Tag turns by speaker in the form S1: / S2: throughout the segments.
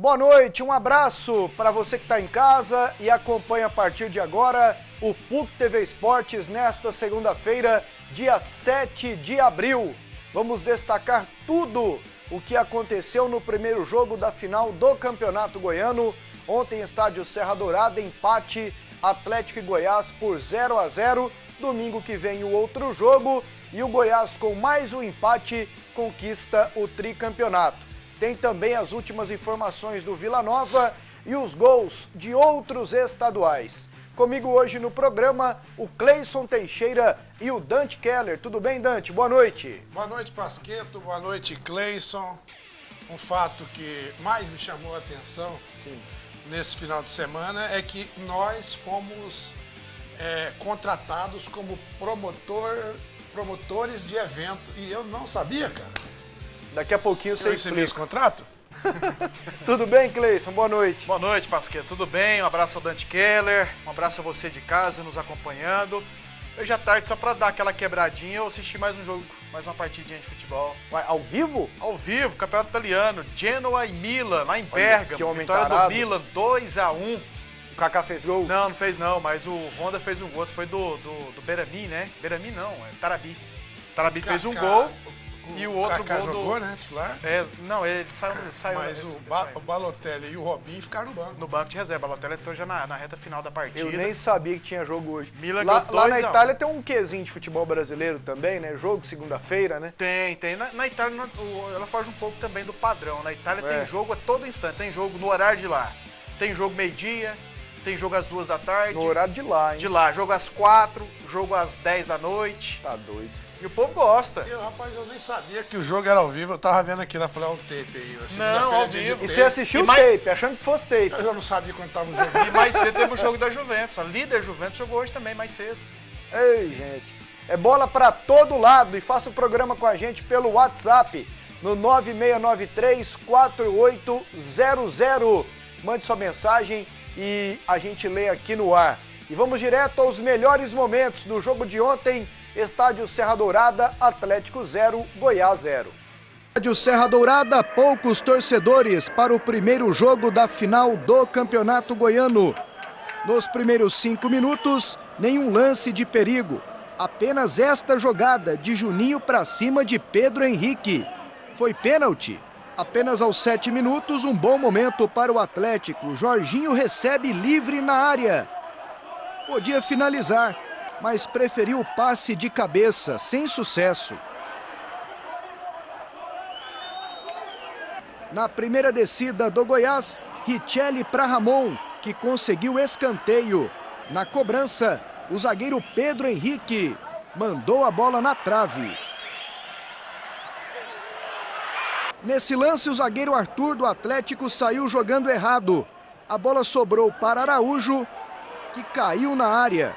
S1: Boa noite, um abraço para você que está em casa e acompanha a partir de agora o PUC TV Esportes nesta segunda-feira, dia 7 de abril. Vamos destacar tudo o que aconteceu no primeiro jogo da final do Campeonato Goiano. Ontem, estádio Serra Dourada, empate Atlético e Goiás por 0-0. Domingo que vem o outro jogo e o Goiás, com mais um empate, conquista o tricampeonato. Tem também as últimas informações do Vila Nova e os gols de outros estaduais. Comigo hoje no programa, o Cleison Teixeira e o Dante Keller. Tudo bem, Dante? Boa noite.
S2: Boa noite, Pasquetto. Boa noite, Cleison. Um fato que mais me chamou a atenção nesse final de semana é que nós fomos contratados como promotores de evento. E eu não sabia, cara.
S1: Daqui a pouquinho você explica.
S2: Esse contrato?
S1: Tudo bem, Cleison? Boa noite.
S3: Boa noite, Pasquetto. Tudo bem? Um abraço ao Dante Keller, um abraço a você de casa nos acompanhando. Hoje à tarde, só pra dar aquela quebradinha, eu assisti mais um jogo, mais uma partidinha de futebol.
S1: Vai, ao vivo?
S3: Ao vivo, Campeonato Italiano, Genoa e Milan, lá em Bergamo. Vitória
S1: tarado.
S3: do Milan, 2-1.
S1: O Kaká fez gol?
S3: Não, não fez não, mas o Honda fez um gol, foi do Berami, né? Berami não, é Tarabi. Tarabi fez um gol. E o outro
S2: Kaká
S3: gol
S2: jogou, né, titular?
S3: Não, ele saiu.
S2: Mas o Balotelli e o Robinho ficaram no banco.
S3: No banco de reserva. O Balotelli entrou já na reta final da partida.
S1: Eu nem sabia que tinha jogo hoje.
S3: Milan
S1: lá na Itália tem um quezinho de futebol brasileiro também, né? Jogo segunda-feira, né?
S3: Tem. Na Itália ela foge um pouco também do padrão. Na Itália tem jogo a todo instante. Tem jogo no horário de lá. Tem jogo meio-dia, tem jogo às 2 da tarde.
S1: No horário de lá, hein?
S3: De lá. Jogo às 4, jogo às 10 da noite.
S1: Tá doido.
S3: E o povo gosta.
S2: Rapaz, eu nem sabia que o jogo era ao vivo. Eu tava vendo aqui na um tape aí.
S3: Não, ao vivo.
S1: E você assistiu o tape, achando que fosse tape.
S2: Eu já não sabia quando tava o jogo.
S3: E mais cedo teve o jogo da Juventus. A líder Juventus jogou hoje também, mais cedo.
S1: Ei, gente. É bola pra todo lado. E faça o programa com a gente pelo WhatsApp no 9693-4800. Mande sua mensagem e a gente lê aqui no ar. E vamos direto aos melhores momentos do jogo de ontem. Estádio Serra Dourada, Atlético 0, Goiás 0. Estádio Serra Dourada, poucos torcedores para o primeiro jogo da final do Campeonato Goiano. Nos primeiros 5 minutos, nenhum lance de perigo. Apenas esta jogada de Juninho para cima de Pedro Henrique. Foi pênalti. Apenas aos 7 minutos, um bom momento para o Atlético. Jorginho recebe livre na área. Podia finalizar, mas preferiu o passe de cabeça, sem sucesso. Na primeira descida do Goiás, Richelli para Ramon, que conseguiu escanteio. Na cobrança, o zagueiro Pedro Henrique mandou a bola na trave. Nesse lance, o zagueiro Arthur do Atlético saiu jogando errado. A bola sobrou para Araújo, que caiu na área.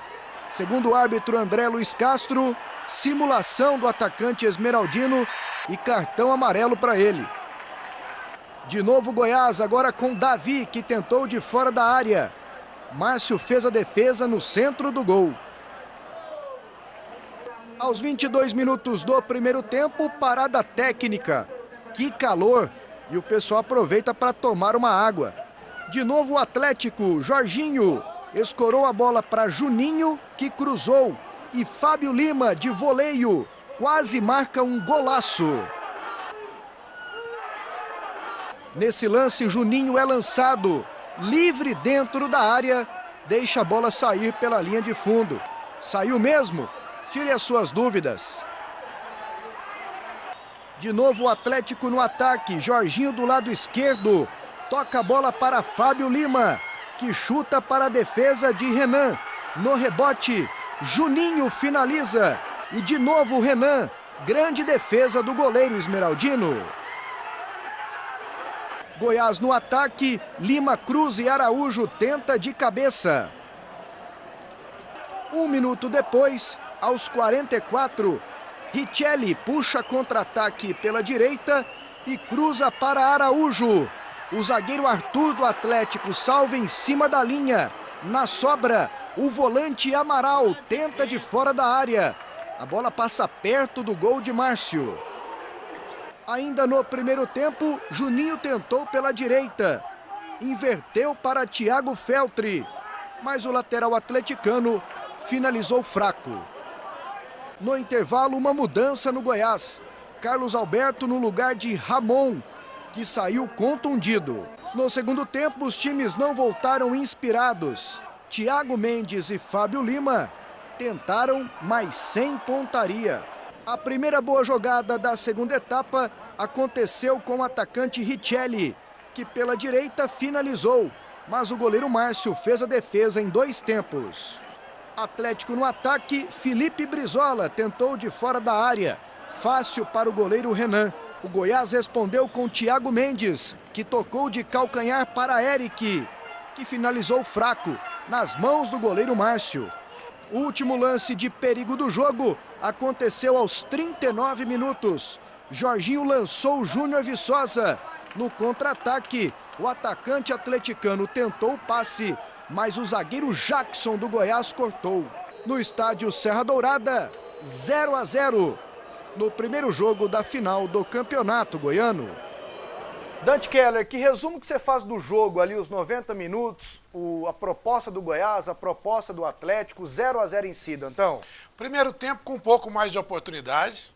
S1: Segundo o árbitro André Luiz Castro, simulação do atacante esmeraldino e cartão amarelo para ele. De novo Goiás, agora com Davi, que tentou de fora da área. Márcio fez a defesa no centro do gol. Aos 22 minutos do primeiro tempo, parada técnica. Que calor! E o pessoal aproveita para tomar uma água. De novo o Atlético, Jorginho escorou a bola para Juninho, que cruzou. E Fábio Lima, de voleio, quase marca um golaço. Nesse lance, Juninho é lançado, livre dentro da área, deixa a bola sair pela linha de fundo. Saiu mesmo? Tire as suas dúvidas. De novo o Atlético no ataque, Jorginho do lado esquerdo, toca a bola para Fábio Lima, que chuta para a defesa de Renan. No rebote, Juninho finaliza. E de novo Renan, grande defesa do goleiro esmeraldino. Goiás no ataque, Lima, Cruz e Araújo tenta de cabeça. 1 minuto depois, aos 44, Richelli puxa contra-ataque pela direita e cruza para Araújo. O zagueiro Arthur do Atlético salva em cima da linha. Na sobra, o volante Amaral tenta de fora da área. A bola passa perto do gol de Márcio. Ainda no primeiro tempo, Juninho tentou pela direita. inverteu para Thiago Feltri, mas o lateral atleticano finalizou fraco. No intervalo, uma mudança no Goiás. Carlos Alberto no lugar de Ramon, que saiu contundido. No segundo tempo, os times não voltaram inspirados. Thiago Mendes e Fábio Lima tentaram, mas sem pontaria. A primeira boa jogada da segunda etapa aconteceu com o atacante Richelli, que pela direita finalizou, mas o goleiro Márcio fez a defesa em 2 tempos. Atlético no ataque, Felipe Brizola tentou de fora da área. Fácil para o goleiro Renan. O Goiás respondeu com Thiago Mendes, que tocou de calcanhar para Eric, que finalizou fraco, nas mãos do goleiro Márcio. O último lance de perigo do jogo aconteceu aos 39 minutos. Jorginho lançou Júnior Viçosa. No contra-ataque, o atacante atleticano tentou o passe, mas o zagueiro Jackson do Goiás cortou. No estádio Serra Dourada, 0-0. No primeiro jogo da final do Campeonato Goiano. Dante Keller, que resumo que você faz do jogo ali, os 90 minutos, a proposta do Goiás, a proposta do Atlético, 0-0 em si, Dantão?
S2: Primeiro tempo com um pouco mais de oportunidade,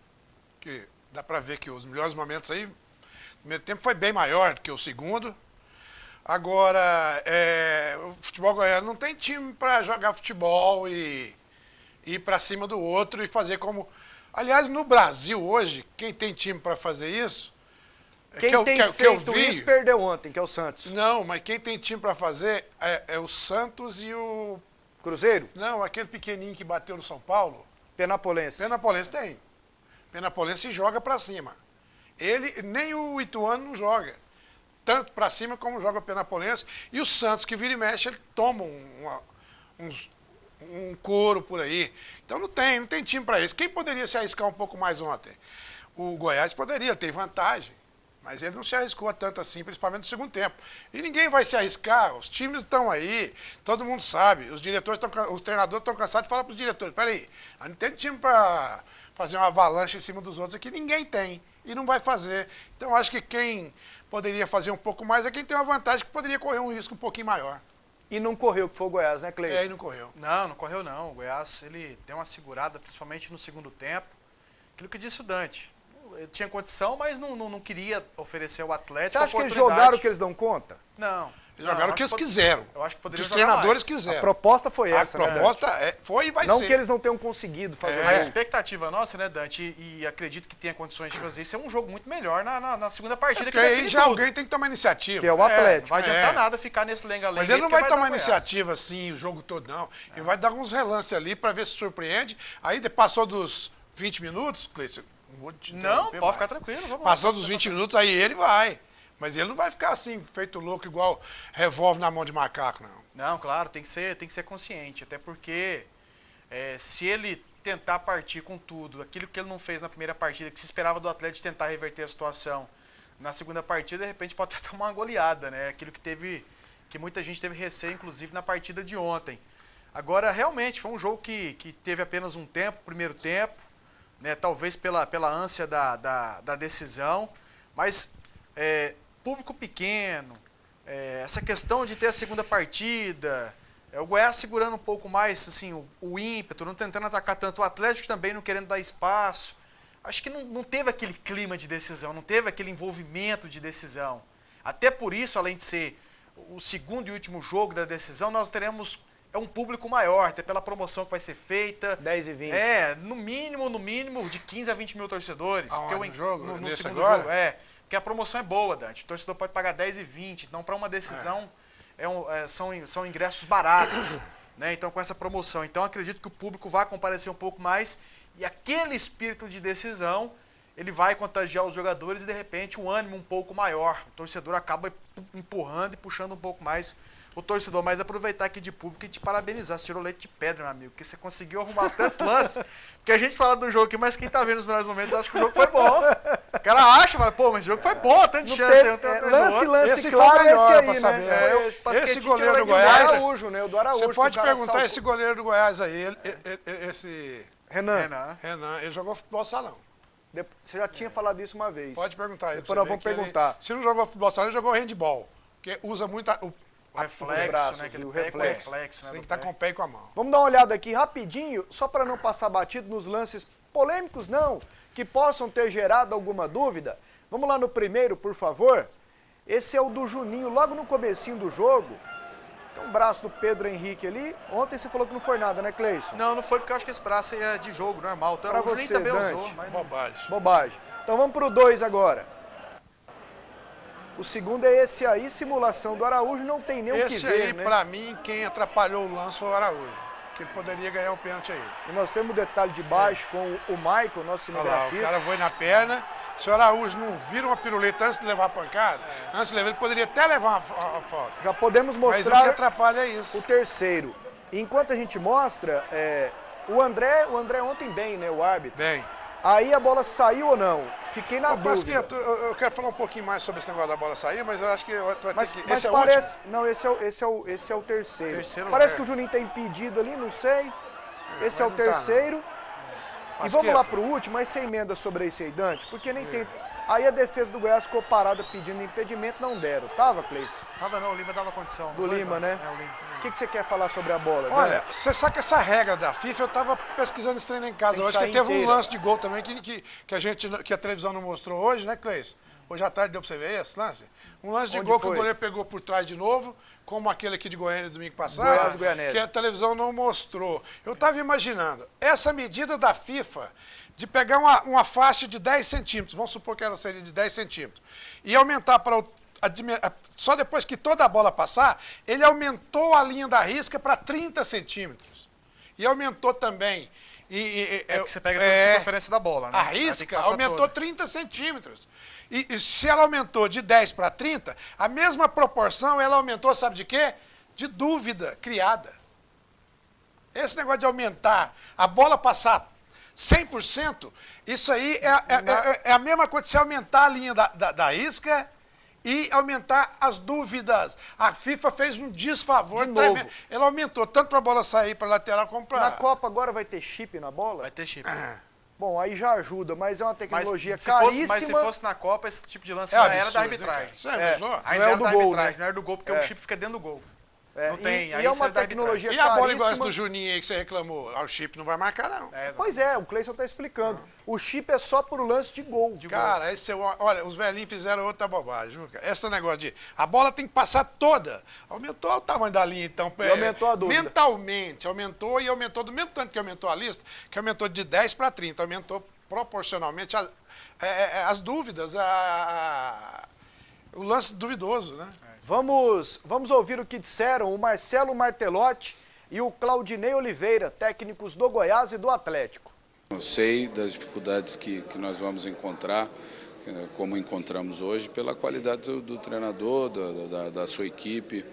S2: que dá para ver que os melhores momentos aí, o primeiro tempo foi bem maior do que o segundo. Agora, o futebol goiano não tem time para jogar futebol e ir para cima do outro e fazer como... Aliás, no Brasil hoje, quem tem time para fazer isso...
S1: Quem tem feito isso perdeu ontem, que é o Santos.
S2: Não, mas quem tem time para fazer é o Santos e o...
S1: Cruzeiro?
S2: Não, aquele pequenininho que bateu no São Paulo.
S1: Penapolense.
S2: Penapolense tem. Penapolense joga para cima. Nem o Ituano não joga. Tanto para cima como joga o Penapolense. E o Santos, que vira e mexe, ele toma um couro por aí. Então não tem time para isso. Quem poderia se arriscar um pouco mais ontem? O Goiás poderia, tem vantagem. Mas ele não se arriscou tanto assim, principalmente no segundo tempo. E ninguém vai se arriscar, os times estão aí, todo mundo sabe. Os treinadores estão cansados de falar para os diretores, peraí, não tem time para fazer uma avalanche em cima dos outros aqui, ninguém tem. E não vai fazer. Então acho que quem poderia fazer um pouco mais é quem tem uma vantagem que poderia correr um risco um pouquinho maior.
S1: E não correu, que foi o Goiás, né, Cleiton?
S2: E não correu.
S3: Não correu não. O Goiás, ele deu uma segurada, principalmente no segundo tempo. Aquilo que disse o Dante. Ele tinha condição, mas não queria oferecer ao Atlético a oportunidade.
S1: Você acha que eles jogaram o que eles dão conta?
S3: Não.
S2: Eles jogaram o que eles quiseram.
S3: Eu acho que poderiam
S2: Os
S3: jogar
S2: treinadores
S3: mais.
S2: quiseram.
S1: A proposta foi essa,
S2: né? A proposta foi e vai ser.
S1: Não que eles não tenham conseguido fazer
S3: A expectativa nossa, né, Dante, e acredito que tenha condições de fazer isso, é um jogo muito melhor na segunda partida.
S2: Porque aí já alguém tem que tomar iniciativa.
S1: Que é o Atlético.
S3: Não vai adiantar nada ficar nesse lenga-lenga.
S2: Mas ele não vai tomar iniciativa assim o jogo todo, não. Ele vai dar uns relances ali para ver se surpreende. Aí passou dos 20 minutos, Cleiton.
S3: Não, pode ficar tranquilo. Vamos
S2: Passando dos 20 minutos, aí ele vai. Mas ele não vai ficar assim, feito louco, igual revólver na mão de macaco, não.
S3: Não, claro, tem que ser consciente. Até porque se ele tentar partir com tudo, aquilo que ele não fez na primeira partida, que se esperava do Atlético tentar reverter a situação, na segunda partida, de repente pode até tomar uma goleada, né? Aquilo que muita gente teve receio, inclusive, na partida de ontem. Agora, realmente, foi um jogo que teve apenas um tempo, primeiro tempo, né, talvez pela ânsia da decisão, mas público pequeno, essa questão de ter a segunda partida, o Goiás segurando um pouco mais assim, o ímpeto, não tentando atacar tanto, o Atlético também não querendo dar espaço, acho que não teve aquele clima de decisão, não teve aquele envolvimento de decisão. Até por isso, além de ser o segundo e último jogo da decisão, nós teremos um público maior, até pela promoção que vai ser feita.
S1: 10 e 20.
S3: No mínimo, de 15 a 20 mil torcedores.
S2: No jogo?
S3: No segundo jogo, porque a promoção é boa, Dante. O torcedor pode pagar 10 e 20. Então, para uma decisão, são ingressos baratos. Né? Então, com essa promoção. Então, acredito que o público vai comparecer um pouco mais. E aquele espírito de decisão, ele vai contagiar os jogadores e, de repente, um ânimo um pouco maior. O torcedor acaba empurrando e puxando um pouco mais o torcedor. Mas aproveitar aqui de público e te parabenizar. Você tirou leite de pedra, meu amigo, porque você conseguiu arrumar tantos lances. Porque a gente fala do jogo aqui, mas quem tá vendo os melhores momentos acha que o jogo foi bom. O cara acha, fala, pô, mas o jogo foi bom, tanta chance.
S1: Lance claro, esse aí, né?
S2: Esse goleiro do Goiás,
S1: o do Araújo.
S2: Você pode perguntar esse goleiro do Goiás aí, esse
S1: Renan,
S2: ele jogou futebol salão.
S1: Você já tinha falado isso uma vez.
S2: Pode perguntar aí.
S1: Depois nós vamos perguntar.
S2: Se não jogou futebol salão, ele jogou handball. porque usa muito
S3: O reflexo,
S1: braços,
S3: né? Aquele
S1: o
S3: pé com o
S1: reflexo.
S3: reflexo,
S2: Você
S3: né?
S2: tem
S3: do
S2: que estar
S3: pé.
S2: com o pé e com a mão.
S1: Vamos dar uma olhada aqui rapidinho, só para não passar batido nos lances polêmicos, não, que possam ter gerado alguma dúvida. Vamos lá no primeiro, por favor. Esse é o do Juninho, logo no comecinho do jogo. Tem um braço do Pedro Henrique ali. Ontem você falou que não foi nada, né, Cleison?
S3: Não foi porque eu acho que esse braço é de jogo, normal. Então,
S1: Pra
S3: o Juninho
S1: você,
S3: também
S1: Dante.
S3: usou, mas
S2: Bobagem.
S1: Bobagem. Então vamos pro 2 agora. O segundo é esse aí, simulação do Araújo, não tem nem o que
S2: Esse
S1: ver,
S2: aí,
S1: né?
S2: pra mim, quem atrapalhou o lance foi o Araújo. Que ele poderia ganhar o pênalti aí.
S1: E nós temos o detalhe de baixo com o Michael, nosso
S2: Olha lá, o
S1: cinegrafista.
S2: cara foi na perna. Se o Araújo não vira uma piruleta antes de levar a pancada, antes de levar, ele poderia até levar a falta.
S1: Já podemos
S2: Mas o que
S1: mostrar
S2: atrapalha é isso.
S1: o terceiro. E enquanto a gente mostra, o André ontem bem, né, o árbitro.
S2: Bem.
S1: Aí a bola saiu ou não? Fiquei na
S2: Ô,
S1: dúvida.
S2: Pasqueto, eu quero falar um pouquinho mais sobre esse negócio da bola sair, mas eu acho que tu vai
S1: Mas,
S2: ter que...
S1: mas
S2: Esse é
S1: parece... Não, esse é o terceiro.
S3: Terceiro
S1: Parece
S3: lugar.
S1: que o Juninho tá impedido ali, não sei. Esse é o
S2: mas não tá,
S1: terceiro.
S2: não.
S1: E
S2: Pasqueto.
S1: vamos lá pro último, mas sem emenda sobre esse aí, Dante, porque nem tem... Aí a defesa do Goiás ficou parada pedindo impedimento, não deram. Tava, Cleiton?
S3: Tava não, o Lima dava condição.
S1: Do
S3: nos dois
S1: Lima,
S3: lances.
S1: né?
S3: É, o Lima.
S1: O que você quer falar sobre a bola,
S2: Olha,
S1: Dante?
S2: você sabe que essa regra da FIFA, eu tava pesquisando esse treino em casa.
S1: Tem
S2: Eu
S1: que
S2: acho que
S1: sair
S2: teve um
S1: inteira.
S2: lance de gol também que a televisão não mostrou hoje, né, Cleison? Hoje à tarde deu pra você ver esse lance? Um lance de
S1: Onde
S2: gol que
S1: foi?
S2: o goleiro pegou por trás de novo, como aquele aqui de Goiânia domingo
S1: Goiás,
S2: passado,
S1: Goianese.
S2: que a televisão não mostrou. Eu tava imaginando, essa medida da FIFA de pegar uma faixa de 10 centímetros, vamos supor que ela seria de 10 centímetros, e aumentar para só depois que toda a bola passar, ele aumentou a linha da risca para 30 centímetros. E aumentou também.
S3: É porque você pega toda a circunferência da bola, né?
S2: A
S3: Ela tem que
S2: risca
S3: passar
S2: aumentou
S3: toda.
S2: 30 centímetros. E se ela aumentou de 10 para 30, a mesma proporção ela aumentou, sabe de quê? De dúvida criada. Esse negócio de aumentar, a bola passar 100%, isso aí é a mesma coisa de você aumentar a linha da isca e aumentar as dúvidas. A FIFA fez um desfavor
S1: De
S2: tremendo.
S1: novo.
S2: Ela aumentou tanto para a bola sair para lateral como para...
S1: Na Copa agora vai ter chip na bola?
S3: Vai ter chip.
S1: Bom, aí já ajuda, mas é uma
S3: Mas
S1: tecnologia
S3: se
S1: caríssima.
S3: se fosse na Copa, esse tipo de lance
S2: É
S3: já
S2: absurdo,
S3: era da
S2: né,
S3: arbitragem.
S2: cara? Você imaginou?
S3: Ainda
S1: Não é o
S3: era
S1: do
S3: da
S1: gol,
S3: arbitragem,
S1: né?
S3: não era do gol, porque
S1: É.
S3: o chip fica dentro do gol. Não tem,
S1: e
S3: aí
S1: é
S3: isso
S1: uma
S3: é da arbitragem.
S1: tecnologia
S2: E a bola igual essa
S1: caríssima.
S2: do Juninho aí que você reclamou? O chip não vai marcar, não.
S1: Pois é, o Cleison está explicando. O chip é só pro lance de gol.
S2: Cara, olha, os velhinhos fizeram outra bobagem. Viu, cara? Esse negócio de a bola tem que passar toda. Aumentou o tamanho da linha, então.
S1: E aumentou a dúvida.
S2: Mentalmente, aumentou e aumentou do mesmo tanto que aumentou a lista, que aumentou de 10 para 30. Aumentou proporcionalmente as dúvidas, o lance duvidoso, né?
S1: Vamos ouvir o que disseram o Marcelo Martelotti e o Claudinei Oliveira, técnicos do Goiás e do Atlético.
S4: Eu sei das dificuldades que nós vamos encontrar, como encontramos hoje, pela qualidade do treinador, da sua equipe,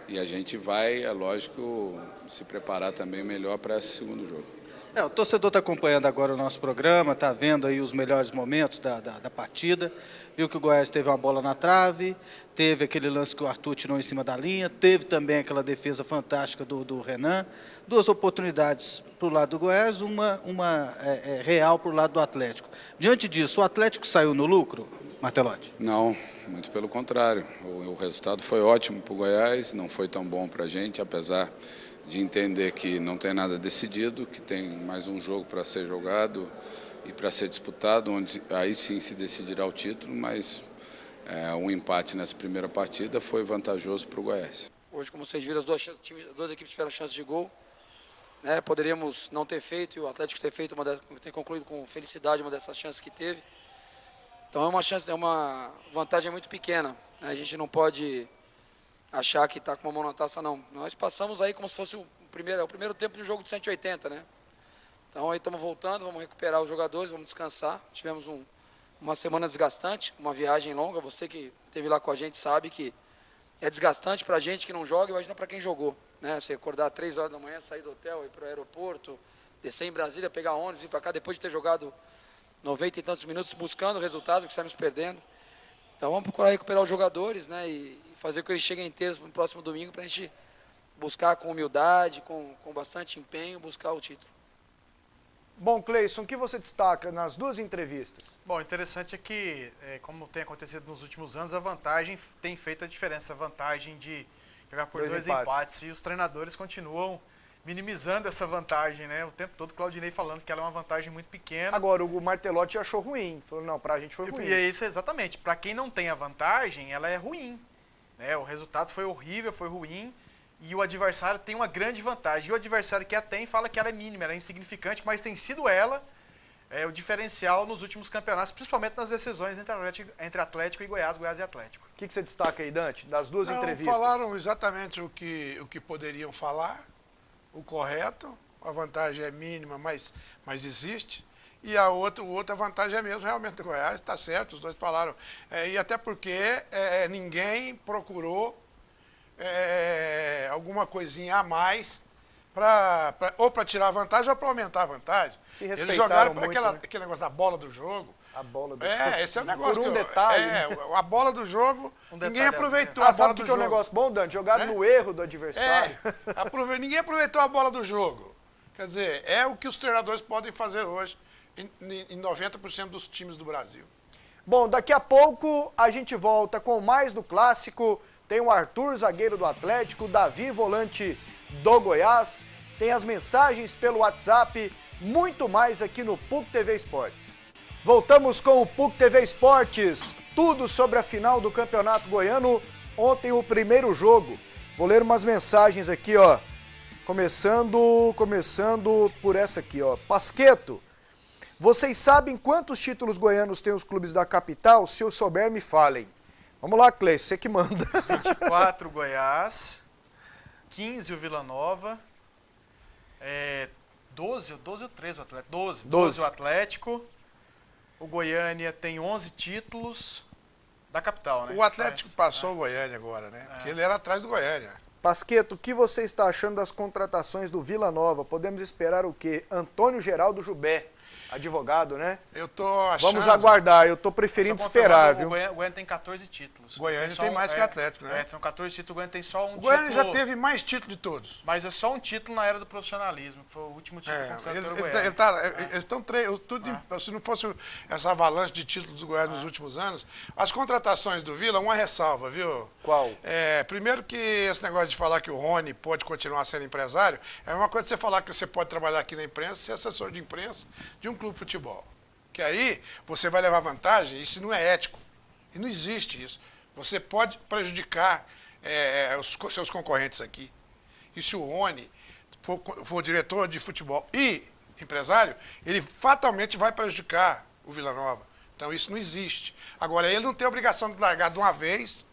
S4: e a gente vai, é lógico, se preparar também melhor para esse segundo jogo.
S5: O torcedor está acompanhando agora o nosso programa, está vendo aí os melhores momentos da partida, viu que o Goiás teve uma bola na trave, teve aquele lance que o Arthur tirou em cima da linha, teve também aquela defesa fantástica do Renan, duas oportunidades para o lado do Goiás, uma real para o lado do Atlético. Diante disso, o Atlético saiu no lucro, Martelotti?
S4: Não, muito pelo contrário. O resultado foi ótimo para o Goiás, não foi tão bom para a gente, apesar de entender que não tem nada decidido, que tem mais um jogo para ser jogado e para ser disputado, onde aí sim se decidirá o título, mas um empate nessa primeira partida foi vantajoso para o Goiás.
S6: Hoje, como vocês viram, as duas equipes tiveram chance de gol. Né? Poderíamos não ter feito e o Atlético ter concluído com felicidade uma dessas chances que teve. Então é uma vantagem muito pequena. Né? A gente não pode achar que está com uma mão na taça, não. Nós passamos aí como se fosse o primeiro tempo de um jogo de 180, né? Então aí estamos voltando, vamos recuperar os jogadores, vamos descansar. Tivemos uma semana desgastante, uma viagem longa. Você que esteve lá com a gente sabe que é desgastante para a gente que não joga, imagina para quem jogou. Né? Você acordar 3 horas da manhã, sair do hotel, ir para o aeroporto, descer em Brasília, pegar ônibus, vir para cá, depois de ter jogado 90 e tantos minutos buscando o resultado que estamos perdendo. Então vamos procurar recuperar os jogadores, né, e fazer com que eles cheguem inteiros no próximo domingo para a gente buscar com humildade, com bastante empenho, buscar o título.
S1: Bom, Cleison, o que você destaca nas duas entrevistas?
S3: Bom, interessante é que, como tem acontecido nos últimos anos, a vantagem tem feito a diferença. A vantagem de jogar por dois empates. E os treinadores continuam minimizando essa vantagem, né? O tempo todo o Claudinei falando que ela é uma vantagem muito pequena.
S1: Agora, o Martelotti achou ruim. Falou, não, pra gente foi ruim.
S3: E é isso, exatamente. Para quem não tem a vantagem, ela é ruim. Né? O resultado foi horrível, foi ruim. E o adversário tem uma grande vantagem. E o adversário que a tem fala que ela é mínima, ela é insignificante, mas tem sido ela o diferencial nos últimos campeonatos, principalmente nas decisões entre Atlético e Goiás, Goiás e Atlético.
S1: O que você destaca aí, Dante, das duas entrevistas?
S2: Falaram exatamente o que poderiam falar, o correto. A vantagem é mínima, mas existe. E a outra vantagem é mesmo realmente do Goiás, está certo, os dois falaram. E até porque ninguém procurou alguma coisinha a mais ou para tirar a vantagem ou para aumentar a vantagem.
S1: Eles
S2: jogaram
S1: muito,
S2: aquele negócio da bola do jogo.
S1: A bola do jogo.
S2: Esse é o negócio.
S1: Por um detalhe.
S2: A bola do jogo, ninguém aproveitou a bola
S1: sabe
S2: do
S1: que
S2: jogo.
S1: é um negócio bom, Dante? Jogaram no erro do adversário.
S2: Ninguém aproveitou a bola do jogo. Quer dizer, é o que os treinadores podem fazer hoje em 90% dos times do Brasil.
S1: Bom, daqui a pouco a gente volta com mais do Clássico. Tem o Arthur, zagueiro do Atlético, Davi, volante do Goiás. Tem as mensagens pelo WhatsApp, muito mais aqui no PUC TV Esportes. Voltamos com o PUC TV Esportes, tudo sobre a final do Campeonato Goiano. Ontem o primeiro jogo. Vou ler umas mensagens aqui, ó. Começando por essa aqui, ó. Pasqueto, vocês sabem quantos títulos goianos tem os clubes da capital? Se eu souber, me falem. Vamos lá, Cleiton, você que manda.
S3: 24 Goiás, 15 o Vila Nova, 12 ou 13 o Atlético? 12 o Atlético. O Goiânia tem 11 títulos da capital, né?
S2: O Atlético passou o Goiânia agora, né? Porque ele era atrás do Goiânia.
S1: Pasqueto, o que você está achando das contratações do Vila Nova? Podemos esperar o quê? Antônio Geraldo Jubé, advogado, né?
S2: Eu tô achando...
S1: Vamos aguardar, eu tô preferindo esperar, viu?
S3: O Goiânia tem 14 títulos.
S2: O Goiânia tem mais que o Atlético, né?
S3: São 14 títulos, o Goiânia tem só um título.
S2: O Goiânia já teve mais título de todos.
S3: Mas é só um título na era do profissionalismo, que foi o último título conquistado pelo Goiânia.
S2: Eles estão se não fosse essa avalanche de títulos do Goiânia nos últimos anos, as contratações do Vila, uma ressalva, viu?
S1: Qual?
S2: Primeiro que esse negócio de falar que o Rony pode continuar sendo empresário, é uma coisa você falar que você pode trabalhar aqui na imprensa, ser assessor de imprensa de um clube de futebol. Que aí você vai levar vantagem, isso não é ético. E não existe isso. Você pode prejudicar os seus concorrentes aqui. E se o Rony for diretor de futebol e empresário, ele fatalmente vai prejudicar o Vila Nova. Então isso não existe. Agora, ele não tem obrigação de largar de uma vez.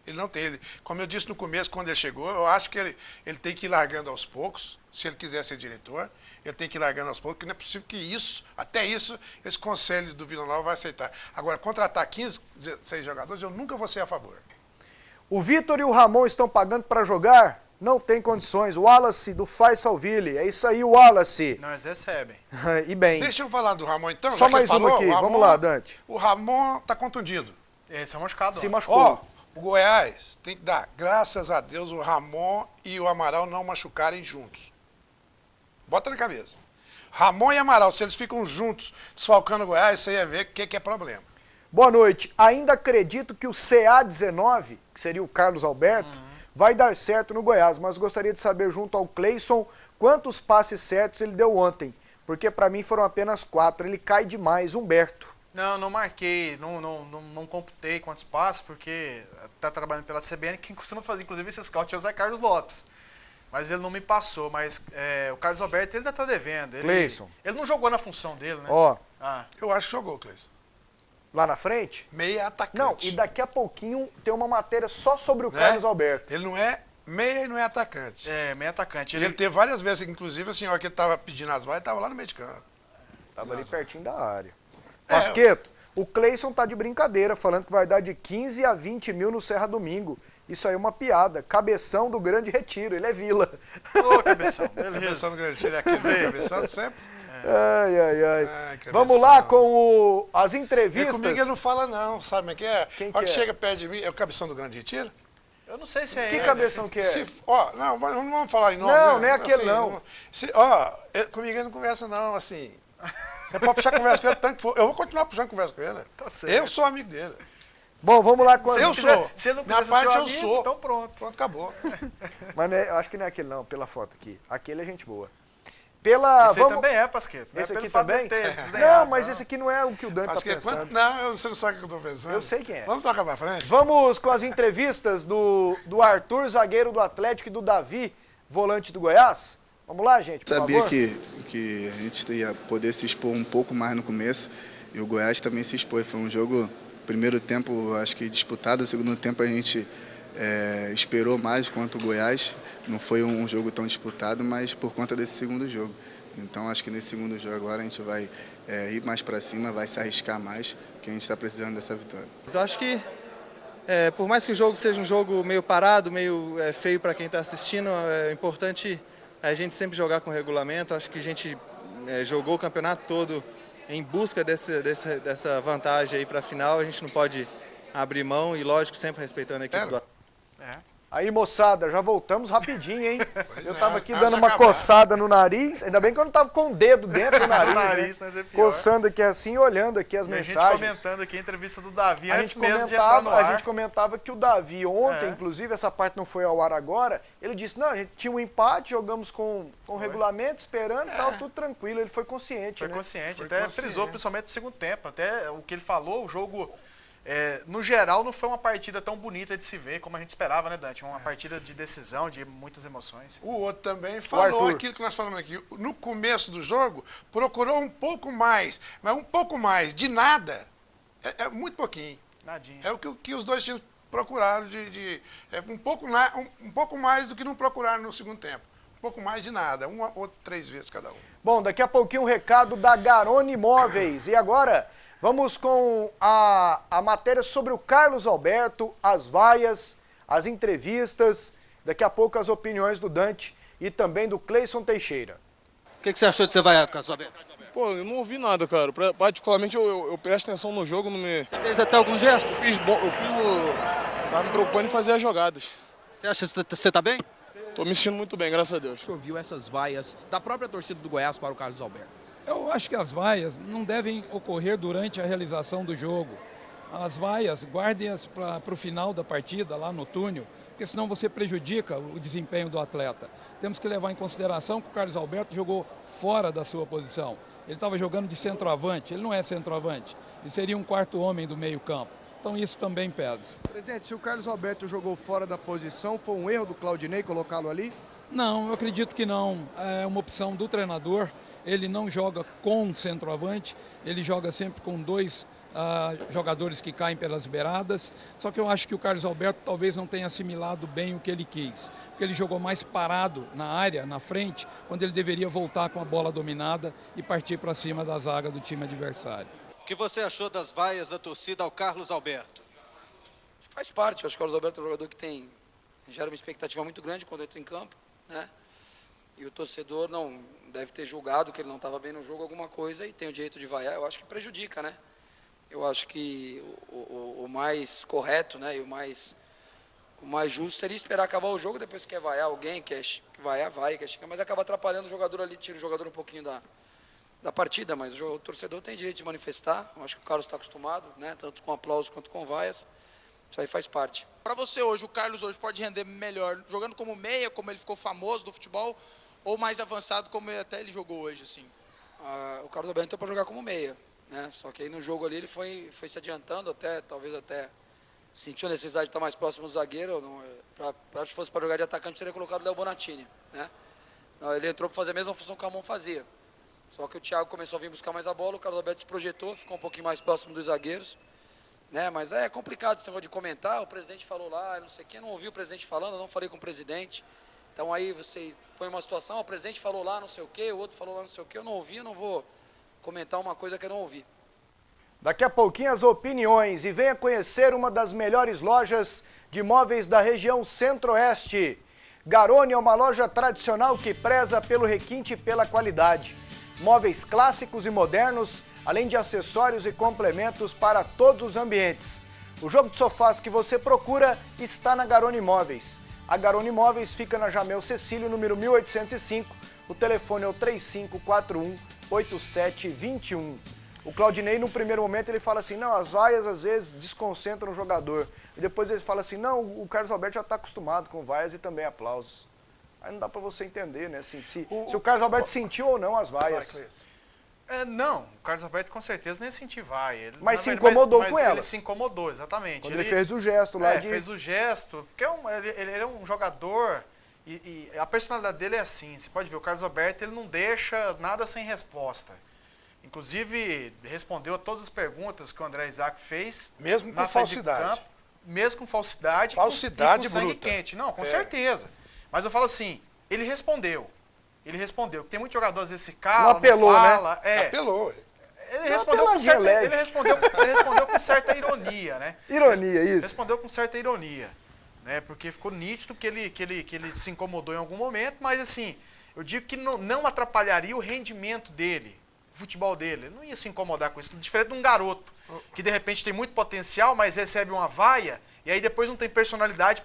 S2: Ele não tem. Como eu disse no começo, quando ele chegou, eu acho que ele tem que ir largando aos poucos, se ele quiser ser diretor. Ele tem que ir largando aos poucos, porque não é possível que até isso, esse conselho do Vila Nova vai aceitar. Agora, contratar 15, 16 jogadores, eu nunca vou ser a favor.
S1: O Vitor e o Ramon estão pagando para jogar? Não tem condições. O Wallace, do Faissalville. É isso aí, o Wallace.
S3: Nós recebem.
S1: E bem.
S2: Deixa eu falar do Ramon, então.
S1: Só mais uma aqui. Vamos lá, Dante.
S2: O Ramon está contundido.
S3: Se machucado.
S1: Se machucou.
S2: O Goiás tem que dar, graças a Deus, o Ramon e o Amaral não machucarem juntos. Bota na cabeça. Ramon e Amaral, se eles ficam juntos, desfalcando o Goiás, você ia ver o que é problema.
S1: Boa noite. Ainda acredito que o CA19, que seria o Carlos Alberto, vai dar certo no Goiás, mas gostaria de saber, junto ao Cleison, quantos passes certos ele deu ontem, porque para mim foram apenas 4. Ele cai demais, Humberto.
S3: Não marquei, não computei quantos passes, porque está trabalhando pela CBN, quem costuma fazer, inclusive, esse scout é o Zé Carlos Lopes. Mas ele não me passou, mas o Carlos Alberto ele ainda está devendo. Ele não jogou na função dele, né?
S2: Eu acho que jogou, Cleison.
S1: Lá na frente?
S2: Meia atacante.
S1: Não, e daqui a pouquinho tem uma matéria só sobre o Carlos Alberto.
S2: Ele não é meia e não é atacante.
S3: Meia atacante.
S2: Ele teve várias vezes, inclusive, assim, a hora que ele estava pedindo as balas, ele estava lá no meio de campo.
S1: Estava ali pertinho da área. Pasqueto, o Cleison tá de brincadeira, falando que vai dar de 15 a 20 mil no Serra Domingo. Isso aí é uma piada. Cabeção do Grande Retiro, ele é Vila.
S3: Ô, Cabeção, beleza.
S2: Cabeção do Grande Retiro é aquele cabeção sempre.
S1: Ai. Vamos lá com as entrevistas.
S2: Comigo ele não fala não, sabe como é que é?
S1: Quem
S2: a hora que
S1: é?
S2: chega perto de mim, é o Cabeção do Grande Retiro?
S3: Eu não sei se é
S1: Que
S3: ele.
S1: cabeção que é?
S2: Não vamos falar em nome.
S1: Não é aquele
S2: assim,
S1: não.
S2: Comigo ele não conversa não, assim. Você pode puxar conversa com ele tanto que for. Eu vou continuar puxando conversa com ele.
S3: Tá certo.
S2: Eu sou amigo dele.
S1: Bom, vamos lá com as...
S2: Eu sou.
S3: Se ele não
S2: Minha
S3: quiser
S2: parte
S3: ser seu
S2: eu
S3: amigo,
S2: sou.
S3: então pronto.
S2: Pronto, acabou.
S1: Mas não é, eu acho que não é aquele não, pela foto aqui. Aquele é gente boa. Pela...
S3: Esse aí também é, Pasqueto. Não é
S1: Esse
S3: pelo
S1: aqui
S3: fato
S1: também?
S3: de ter
S1: Não,
S3: desdenhado,
S1: mas
S3: não.
S1: esse aqui não é o que o Dante
S2: Mas
S1: tá
S2: que
S1: pensando.
S2: não, você não sabe o que eu tô pensando.
S1: Eu sei quem é.
S2: Vamos tocar pra frente?
S1: Vamos com as entrevistas do Arthur, zagueiro do Atlético, e do Davi, volante do Goiás. Vamos lá, gente, por
S7: Sabia
S1: favor.
S7: que a gente ia poder se expor um pouco mais no começo e o Goiás também se expôs. Foi um jogo, primeiro tempo, acho que disputado, o segundo tempo a gente esperou mais quanto o Goiás. Não foi um jogo tão disputado, mas por conta desse segundo jogo. Então acho que nesse segundo jogo agora a gente vai ir mais para cima, vai se arriscar mais, que a gente está precisando dessa vitória.
S8: Eu acho que, por mais que o jogo seja um jogo meio parado, meio feio para quem está assistindo, é importante a gente sempre jogar com regulamento. Acho que a gente jogou o campeonato todo em busca dessa vantagem aí para a final. A gente não pode abrir mão e, lógico, sempre respeitando a equipe do Atlético.
S1: Aí, moçada, já voltamos rapidinho, hein?
S2: Pois
S1: Eu tava
S2: é,
S1: aqui
S2: antes
S1: dando
S2: de
S1: uma
S2: acabar.
S1: coçada no nariz. Ainda bem que eu não tava com o dedo dentro do nariz,
S3: nariz,
S1: né?
S3: mas é pior.
S1: Coçando aqui assim e olhando aqui as
S3: E a gente
S1: mensagens.
S3: comentando aqui a entrevista do Davi
S1: A
S3: antes
S1: gente
S3: mesmo de entrar no
S1: comentava,
S3: ar.
S1: a gente comentava que o Davi ontem,
S3: É.
S1: inclusive, essa parte não foi ao ar agora, ele disse, não, a gente tinha um empate, jogamos com regulamento, esperando e tal, tudo tranquilo. Ele foi consciente,
S3: Foi
S1: né?
S3: consciente,
S2: Foi
S3: até
S2: consciente.
S3: frisou principalmente no segundo tempo. Até o que ele falou, o jogo, no geral, não foi uma partida tão bonita de se ver como a gente esperava, né, Dante? Uma partida de decisão, de muitas emoções.
S2: O outro também falou
S1: Arthur.
S2: aquilo que nós falamos aqui. No começo do jogo, procurou um pouco mais, mas um pouco mais de nada é muito pouquinho.
S3: Nadinha.
S2: É o que os dois times procuraram um pouco mais do que não procuraram no segundo tempo. Um pouco mais de nada, uma ou 3 vezes cada um.
S1: Bom, daqui a pouquinho um recado da Garone Imóveis. E agora, vamos com a matéria sobre o Carlos Alberto, as vaias, as entrevistas, daqui a pouco as opiniões do Dante e também do Cleison Teixeira.
S5: O que você achou de ser vaiado, Carlos Alberto?
S9: Pô, eu não ouvi nada, cara. Particularmente eu presto atenção no jogo, não me...
S5: Você fez até algum gesto?
S9: Tava me preocupando em fazer as jogadas.
S5: Você acha que você tá bem?
S9: Tô me sentindo muito bem, graças a Deus.
S10: Você ouviu essas vaias da própria torcida do Goiás para o Carlos Alberto?
S11: Eu acho que as vaias não devem ocorrer durante a realização do jogo. As vaias, guardem-as para o final da partida, lá no túnel, porque senão você prejudica o desempenho do atleta. Temos que levar em consideração que o Carlos Alberto jogou fora da sua posição. Ele estava jogando de centroavante, ele não é centroavante, ele seria um quarto homem do meio campo. Então isso também pesa.
S12: Presidente, se o Carlos Alberto jogou fora da posição, foi um erro do Claudinei colocá-lo ali?
S11: Não, eu acredito que não. É uma opção do treinador. Ele não joga com centroavante, ele joga sempre com dois jogadores que caem pelas beiradas. Só que eu acho que o Carlos Alberto talvez não tenha assimilado bem o que ele quis. Porque ele jogou mais parado na área, na frente, quando ele deveria voltar com a bola dominada e partir para cima da zaga do time adversário.
S5: O que você achou das vaias da torcida ao Carlos Alberto?
S6: Faz parte, eu acho que o Carlos Alberto é um jogador que gera uma expectativa muito grande quando entra em campo, né? E o torcedor não deve ter julgado que ele não estava bem no jogo, alguma coisa, e tem o direito de vaiar. Eu acho que prejudica, né? Eu acho que o mais correto, né, e o mais justo seria esperar acabar o jogo, depois quer vaiar alguém, quer vaiar, quer xingar, mas acaba atrapalhando o jogador ali, tira o jogador um pouquinho da partida, mas o torcedor tem direito de manifestar. Eu acho que o Carlos está acostumado, né, tanto com aplausos quanto com vaias. Isso aí faz parte.
S10: Para você hoje, o Carlos hoje pode render melhor jogando como meia, como ele ficou famoso do futebol, ou mais avançado como até ele jogou hoje, assim?
S6: O Carlos Alberto entrou para jogar como meia, né? Só que aí no jogo ali ele foi se adiantando, talvez até sentiu a necessidade de estar mais próximo do zagueiro. Se fosse para jogar de atacante, teria colocado o Léo Bonatini, né? Ele entrou para fazer a mesma função que o Ramon fazia. Só que o Thiago começou a vir buscar mais a bola, o Carlos Alberto se projetou, ficou um pouquinho mais próximo dos zagueiros, né? Mas é complicado esse negócio de comentar. O presidente falou lá, não sei o que, eu não ouvi o presidente falando, eu não falei com o presidente. Então aí você põe uma situação, o presidente falou lá não sei o que, o outro falou lá não sei o que, eu não ouvi, eu não vou comentar uma coisa que eu não ouvi.
S1: Daqui a pouquinho as opiniões e venha conhecer uma das melhores lojas de móveis da região Centro-Oeste. Garone é uma loja tradicional que preza pelo requinte e pela qualidade. Móveis clássicos e modernos, além de acessórios e complementos para todos os ambientes. O jogo de sofás que você procura está na Garone Móveis. A Garone Móveis fica na Jamel Cecílio, número 1805. O telefone é o 3541 8721. O Claudinei, no primeiro momento, ele fala assim, não, as vaias às vezes desconcentram o jogador. E depois ele fala assim, não, o Carlos Alberto já está acostumado com vaias e também aplausos. Aí não dá para você entender, né, assim, se o Carlos Alberto sentiu ou não as vaias.
S3: Não, o Carlos Alberto com certeza nem sentiu vaia.
S1: Mas se incomodou com
S3: ele
S1: elas.
S3: se incomodou, exatamente.
S1: Quando ele fez o gesto lá de...
S3: fez o gesto, porque ele é um jogador e a personalidade dele é assim. Você pode ver, o Carlos Alberto ele não deixa nada sem resposta. Inclusive, respondeu a todas as perguntas que o André Isaac fez.
S2: Mesmo com falsidade.
S3: Mesmo com falsidade.
S2: Falsidade
S3: e com sangue
S2: bruta.
S3: quente. Não, com certeza. Mas eu falo assim, ele respondeu. Ele respondeu. Tem muito jogador às vezes se cala,
S1: não apelou,
S3: não fala.
S1: Né?
S2: Apelou.
S3: Ele respondeu com certa ironia, né?
S1: Ironia, isso.
S3: Respondeu com certa ironia, né? Porque ficou nítido que ele se incomodou em algum momento, mas assim, eu digo que não atrapalharia o rendimento dele, o futebol dele. Ele não ia se incomodar com isso. Diferente de um garoto que de repente tem muito potencial, mas recebe uma vaia e aí depois não tem personalidade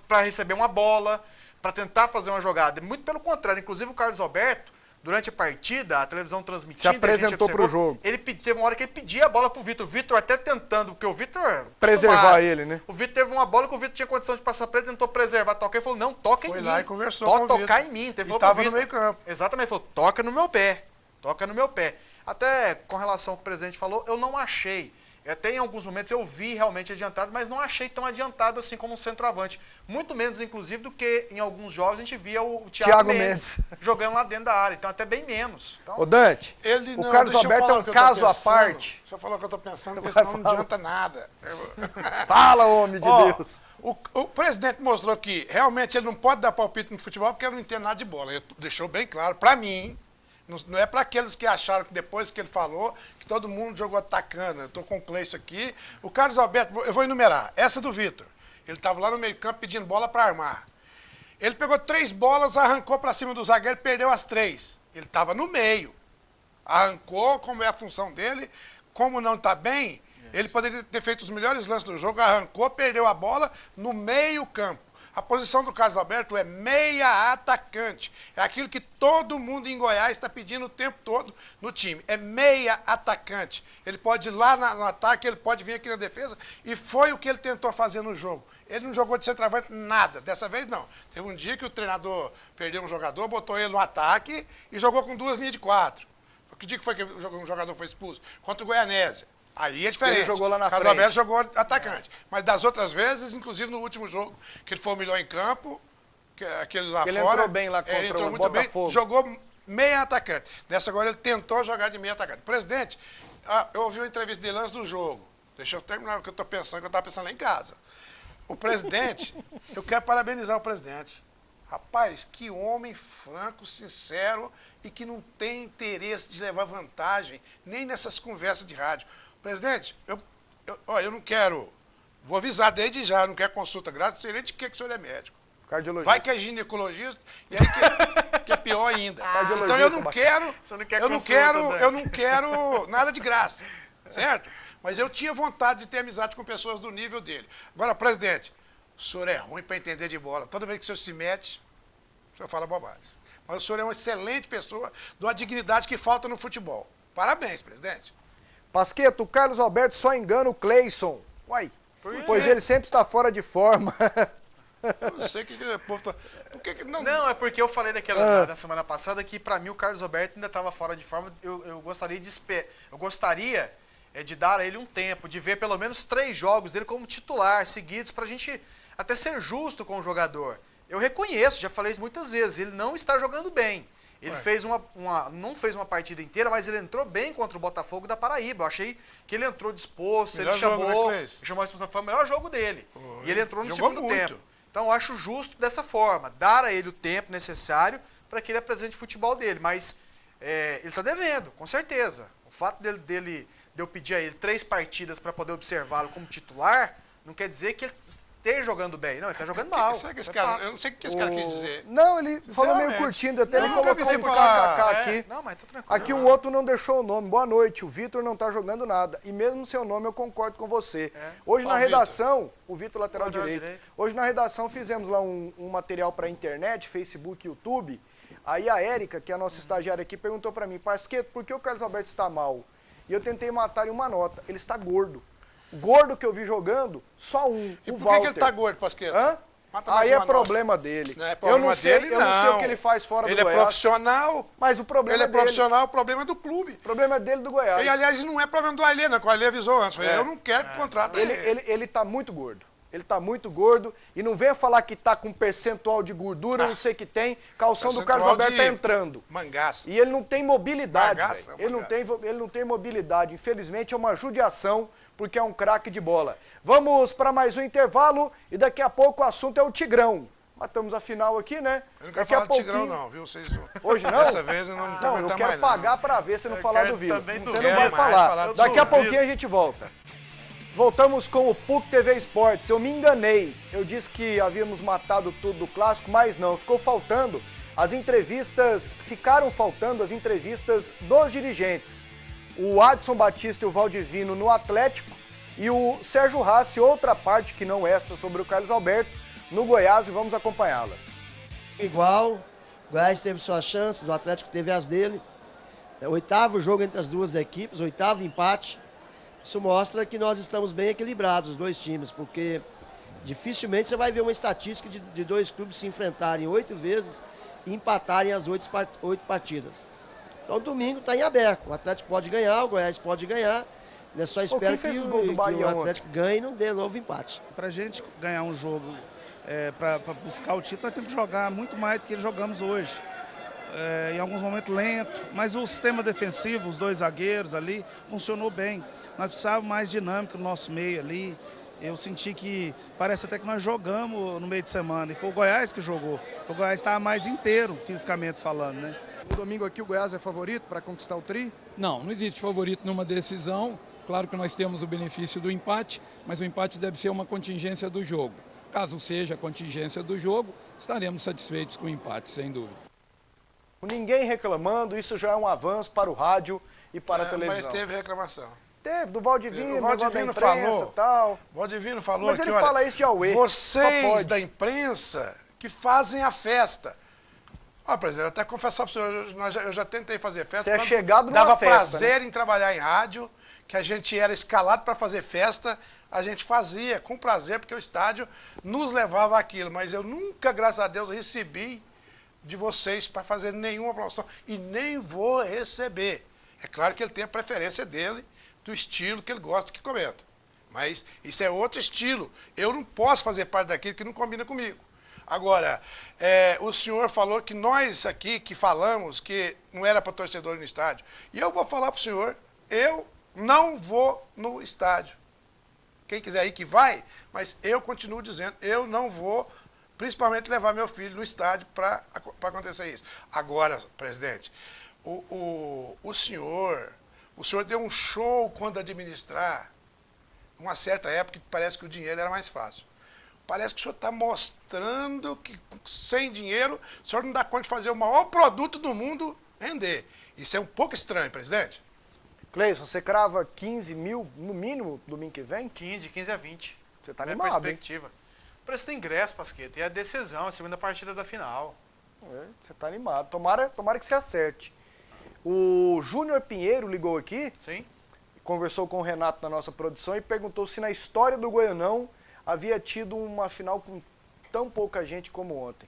S3: para receber uma bola, para tentar fazer uma jogada. Muito pelo contrário, inclusive o Carlos Alberto, durante a partida, a televisão transmitindo...
S1: Se apresentou para o jogo.
S3: Teve uma hora que ele pedia a bola pro Vitor. O Vitor até tentando, porque o Vitor...
S1: Preservar ele, né?
S3: O Vitor teve uma bola que o Vitor tinha condição de passar para ele, tentou preservar, tocar. Ele falou, não, toca em mim.
S2: Foi lá e conversou com o Vitor.
S3: Tocar em mim. Ele
S2: falou tava no meio campo.
S3: Exatamente, ele falou, toca no meu pé. Toca no meu pé. Até com relação ao que o presidente falou, eu não achei. Até em alguns momentos eu vi realmente adiantado, mas não achei tão adiantado assim como um centroavante. Muito menos, inclusive, do que em alguns jogos a gente via o Thiago Mendes jogando lá dentro da área. Então, até bem menos. Então,
S1: Ô, Dante, o Carlos Alberto é um caso à parte.
S2: Deixa eu falar o que eu estou pensando, porque senão não adianta nada.
S1: Fala, homem de Deus.
S2: O presidente mostrou que realmente ele não pode dar palpite no futebol porque ele não entende nada de bola. Ele deixou bem claro, para mim, não é para aqueles que acharam que depois que ele falou, que todo mundo jogou atacando. Eu estou com o Cleison aqui. O Carlos Alberto, eu vou enumerar. Essa do Vitor. Ele estava lá no meio campo pedindo bola para armar. Ele pegou 3 bolas, arrancou para cima do zagueiro, perdeu as 3. Ele estava no meio. Arrancou, como é a função dele. Como não está bem, ele poderia ter feito os melhores lances do jogo. Arrancou, perdeu a bola no meio campo. A posição do Carlos Alberto é meia atacante. É aquilo que todo mundo em Goiás está pedindo o tempo todo no time. É meia atacante. Ele pode ir lá no ataque, ele pode vir aqui na defesa. E foi o que ele tentou fazer no jogo. Ele não jogou de centroavante nada. Dessa vez, não. Teve um dia que o treinador perdeu um jogador, botou ele no ataque e jogou com 2 linhas de 4. Que dia que foi que um jogador foi expulso? Contra o Goianésia. Aí é diferente.
S1: Ele jogou lá na frente.
S2: Carlos Alberto jogou atacante. Mas das outras vezes, inclusive no último jogo, que ele foi o melhor em campo, aquele lá fora...
S1: Ele entrou bem lá contra
S2: entrou
S1: o
S2: muito
S1: Botafogo.
S2: bem, jogou meia atacante. Nessa agora ele tentou jogar de meia atacante. Presidente, eu ouvi uma entrevista dele antes do jogo. Deixa eu terminar o que eu estou pensando, que eu estava pensando lá em casa. O presidente, eu quero parabenizar o presidente. Rapaz, que homem franco, sincero e que não tem interesse de levar vantagem nem nessas conversas de rádio. Presidente, eu não quero, vou avisar desde já, eu não quero consulta grátis, sei nem de que o senhor é médico.
S1: Cardiologista.
S2: Vai que é ginecologista, e aí que é pior ainda. Então eu não quero nada de graça, certo? Mas eu tinha vontade de ter amizade com pessoas do nível dele. Agora, presidente, o senhor é ruim para entender de bola. Toda vez que o senhor se mete, o senhor fala bobagem. Mas o senhor é uma excelente pessoa, de uma dignidade que falta no futebol. Parabéns, presidente.
S1: Pasqueto, o Carlos Alberto só engana o Cleison. Uai, pois ele sempre está fora de forma.
S2: Eu não sei o que o povo tá...
S3: Não, é porque eu falei na semana passada que, para mim, o Carlos Alberto ainda estava fora de forma. Eu gostaria de dar a ele um tempo, de ver pelo menos 3 jogos dele como titular, seguidos, para a gente até ser justo com o jogador. Eu reconheço, já falei isso muitas vezes, ele não está jogando bem. Ele não fez uma partida inteira, mas ele entrou bem contra o Botafogo da Paraíba. Eu achei que ele entrou disposto, ele chamou a responsabilidade, foi o melhor jogo dele. E ele entrou no segundo tempo. Então eu acho justo dessa forma, dar a ele o tempo necessário para que ele apresente o futebol dele. Mas ele está devendo, com certeza. O fato de eu pedir a ele 3 partidas para poder observá-lo como titular, não quer dizer que ele esteja jogando bem. Não, ele está jogando mal.
S2: Eu não sei o que esse cara quis dizer.
S1: Não, ele falou meio curtindo, até ele colocou um kkk aqui.
S3: Não, mas tá tranquilo.
S1: Aqui um outro não deixou o nome. Boa noite, o Vitor não está jogando nada. E mesmo no seu nome eu concordo com você. Hoje na redação, o Vitor lateral direito. Hoje na redação fizemos lá um material para internet, Facebook, YouTube. Aí a Érica, que é a nossa estagiária aqui, perguntou pra mim, Pasqueto, por que o Carlos Alberto está mal? E eu tentei matar em uma nota. Ele está gordo. Gordo que eu vi jogando, só um,
S2: e
S1: o
S2: por
S1: Walter.
S2: que ele tá gordo, Pasqueto?
S1: Hã? Aí é problema dele.
S2: Não é problema dele,
S1: eu não sei o que ele faz fora do Goiás.
S2: Ele é profissional.
S1: Mas o problema
S2: ele é profissional, o problema é do clube.
S1: O problema é dele do Goiás.
S2: E, aliás, não é problema do Alê, não, que o Alê avisou antes. Eu não quero que contrate ele.
S1: Ele tá muito gordo. Ele tá muito gordo. E não venha falar que tá com percentual de gordura, não sei o que tem. Calção do Carlos Alberto tá entrando.
S2: Mangaça.
S1: E ele não tem mobilidade.
S2: Mangaça,
S1: ele não tem mobilidade. Infelizmente é uma judiação, porque é um craque de bola. Vamos para mais um intervalo e daqui a pouco o assunto é o Tigrão. Matamos a final aqui, né?
S2: Eu não quero falar do Tigrão, não, viu? Vocês...
S1: Hoje não?
S2: Dessa vez eu não tô aguentando mais, não.
S1: Eu quero pagar para ver se não falar do Vila. Você não vai
S2: falar.
S1: Daqui a pouquinho a gente volta. Voltamos com o PUC TV Esportes. Eu me enganei. Eu disse que havíamos matado tudo do clássico, mas não. Ficou faltando as entrevistas, ficaram faltando as entrevistas dos dirigentes. O Adson Batista e o Valdivino no Atlético e o Sérgio Rassi, outra parte que não essa, sobre o Carlos Alberto, no Goiás, e vamos acompanhá-las.
S13: Igual, o Goiás teve suas chances, o Atlético teve as dele. É o 8º jogo entre as duas equipes, 8º empate. Isso mostra que nós estamos bem equilibrados, os dois times, porque dificilmente você vai ver uma estatística de dois clubes se enfrentarem 8 vezes e empatarem as 8 partidas. Então domingo está em aberto, o Atlético pode ganhar, o Goiás pode ganhar. Eu só espero que o Atlético ganhe e não dê novo empate.
S14: Para a gente ganhar um jogo, para buscar o título, nós temos que jogar muito mais do que jogamos hoje. Em alguns momentos lento, mas o sistema defensivo, os dois zagueiros ali, funcionou bem. Nós precisávamos mais dinâmica no nosso meio ali. Eu senti que parece até que nós jogamos no meio de semana, e foi o Goiás que jogou. O Goiás estava mais inteiro, fisicamente falando, né?
S12: No domingo aqui o Goiás é favorito para conquistar o tri?
S11: Não existe favorito numa decisão. Claro que nós temos o benefício do empate, mas o empate deve ser uma contingência do jogo. Caso seja a contingência do jogo, estaremos satisfeitos com o empate, sem dúvida.
S1: Ninguém reclamando, isso já é um avanço para o rádio e para a televisão.
S2: Mas teve reclamação.
S1: Teve, do Valdivino,
S2: o Valdivino
S1: falou, tal.
S2: O Valdivino falou
S1: mas
S2: que,
S1: ele fala isso de Aue.
S2: Vocês da imprensa que fazem a festa. Ó, presidente, eu até confessar para o senhor, eu já tentei fazer festa.
S1: Você é chegado numa
S2: dava
S1: festa,
S2: prazer,
S1: né?
S2: Em trabalhar em rádio, que a gente era escalado para fazer festa, a gente fazia com prazer, porque o estádio nos levava àquilo. Mas eu nunca, graças a Deus, recebi de vocês para fazer nenhuma promoção e nem vou receber. É claro que ele tem a preferência dele, do estilo que ele gosta que comenta. Mas isso é outro estilo. Eu não posso fazer parte daquilo que não combina comigo. Agora, o senhor falou que nós aqui que falamos que não era para torcedor no estádio. E eu vou falar para o senhor, eu não vou no estádio. Quem quiser ir que vai, mas eu continuo dizendo, eu não vou, principalmente levar meu filho no estádio para acontecer isso. Agora, presidente, o senhor deu um show quando administrar, uma certa época que parece que o dinheiro era mais fácil. Parece que o senhor está mostrando que sem dinheiro o senhor não dá conta de fazer o maior produto do mundo render. Isso é um pouco estranho, presidente.
S1: Cleison, você crava 15 mil no mínimo domingo que vem?
S3: 15 a 20.
S1: Você está
S3: Minha
S1: animado,
S3: perspectiva. Preço do ingresso, Pasqueta, e a decisão, a segunda partida da final.
S1: Você está animado. Tomara que você acerte. O Júnior Pinheiro ligou aqui.
S3: Sim.
S1: Conversou com o Renato na nossa produção e perguntou se na história do Goianão havia tido uma final com tão pouca gente como ontem.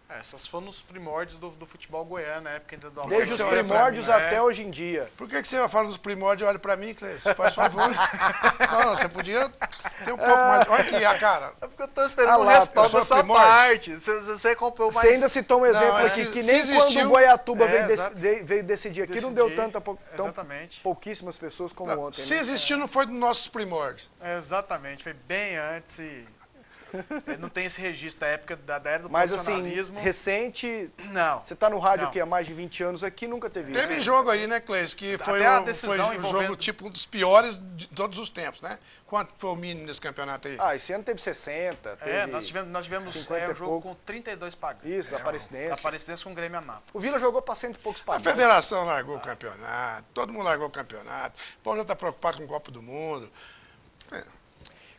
S3: Essas foram os primórdios do futebol goiano, na época ainda do Alberto.
S1: Desde os primórdios até hoje em dia.
S2: Por que você vai falar dos primórdios e olha pra mim, Cleiton? Faz favor. Não, você podia ter um pouco mais. Olha aqui a cara.
S3: É porque eu tô esperando uma resposta da sua parte. Você comprou mais...
S1: Você ainda citou um exemplo aqui, que nem quando o Goiatuba veio decidir aqui, não deu pouquíssimas pessoas como ontem.
S2: Se existiu, não foi dos nossos primórdios.
S3: Exatamente, foi bem antes e... Não tem esse registro da época da era do
S1: mas,
S3: profissionalismo.
S1: Assim, recente...
S3: Não.
S1: Você está no rádio aqui há mais de 20 anos aqui, nunca teve isso.
S2: Teve jogo aí, né, Cleiton? Que foi um jogo tipo um dos piores de todos os tempos, né? Quanto foi o mínimo nesse campeonato aí?
S1: Esse ano teve 60. Teve
S3: nós tivemos um jogo com 32 pagantes.
S1: Isso, da Aparecidense.
S3: Da Aparecidense com o Grêmio Anápolis.
S1: O Vila jogou para 100 e poucos pagantes.
S2: A federação largou o campeonato, todo mundo largou o campeonato. O povo já está preocupado com o Copa do Mundo.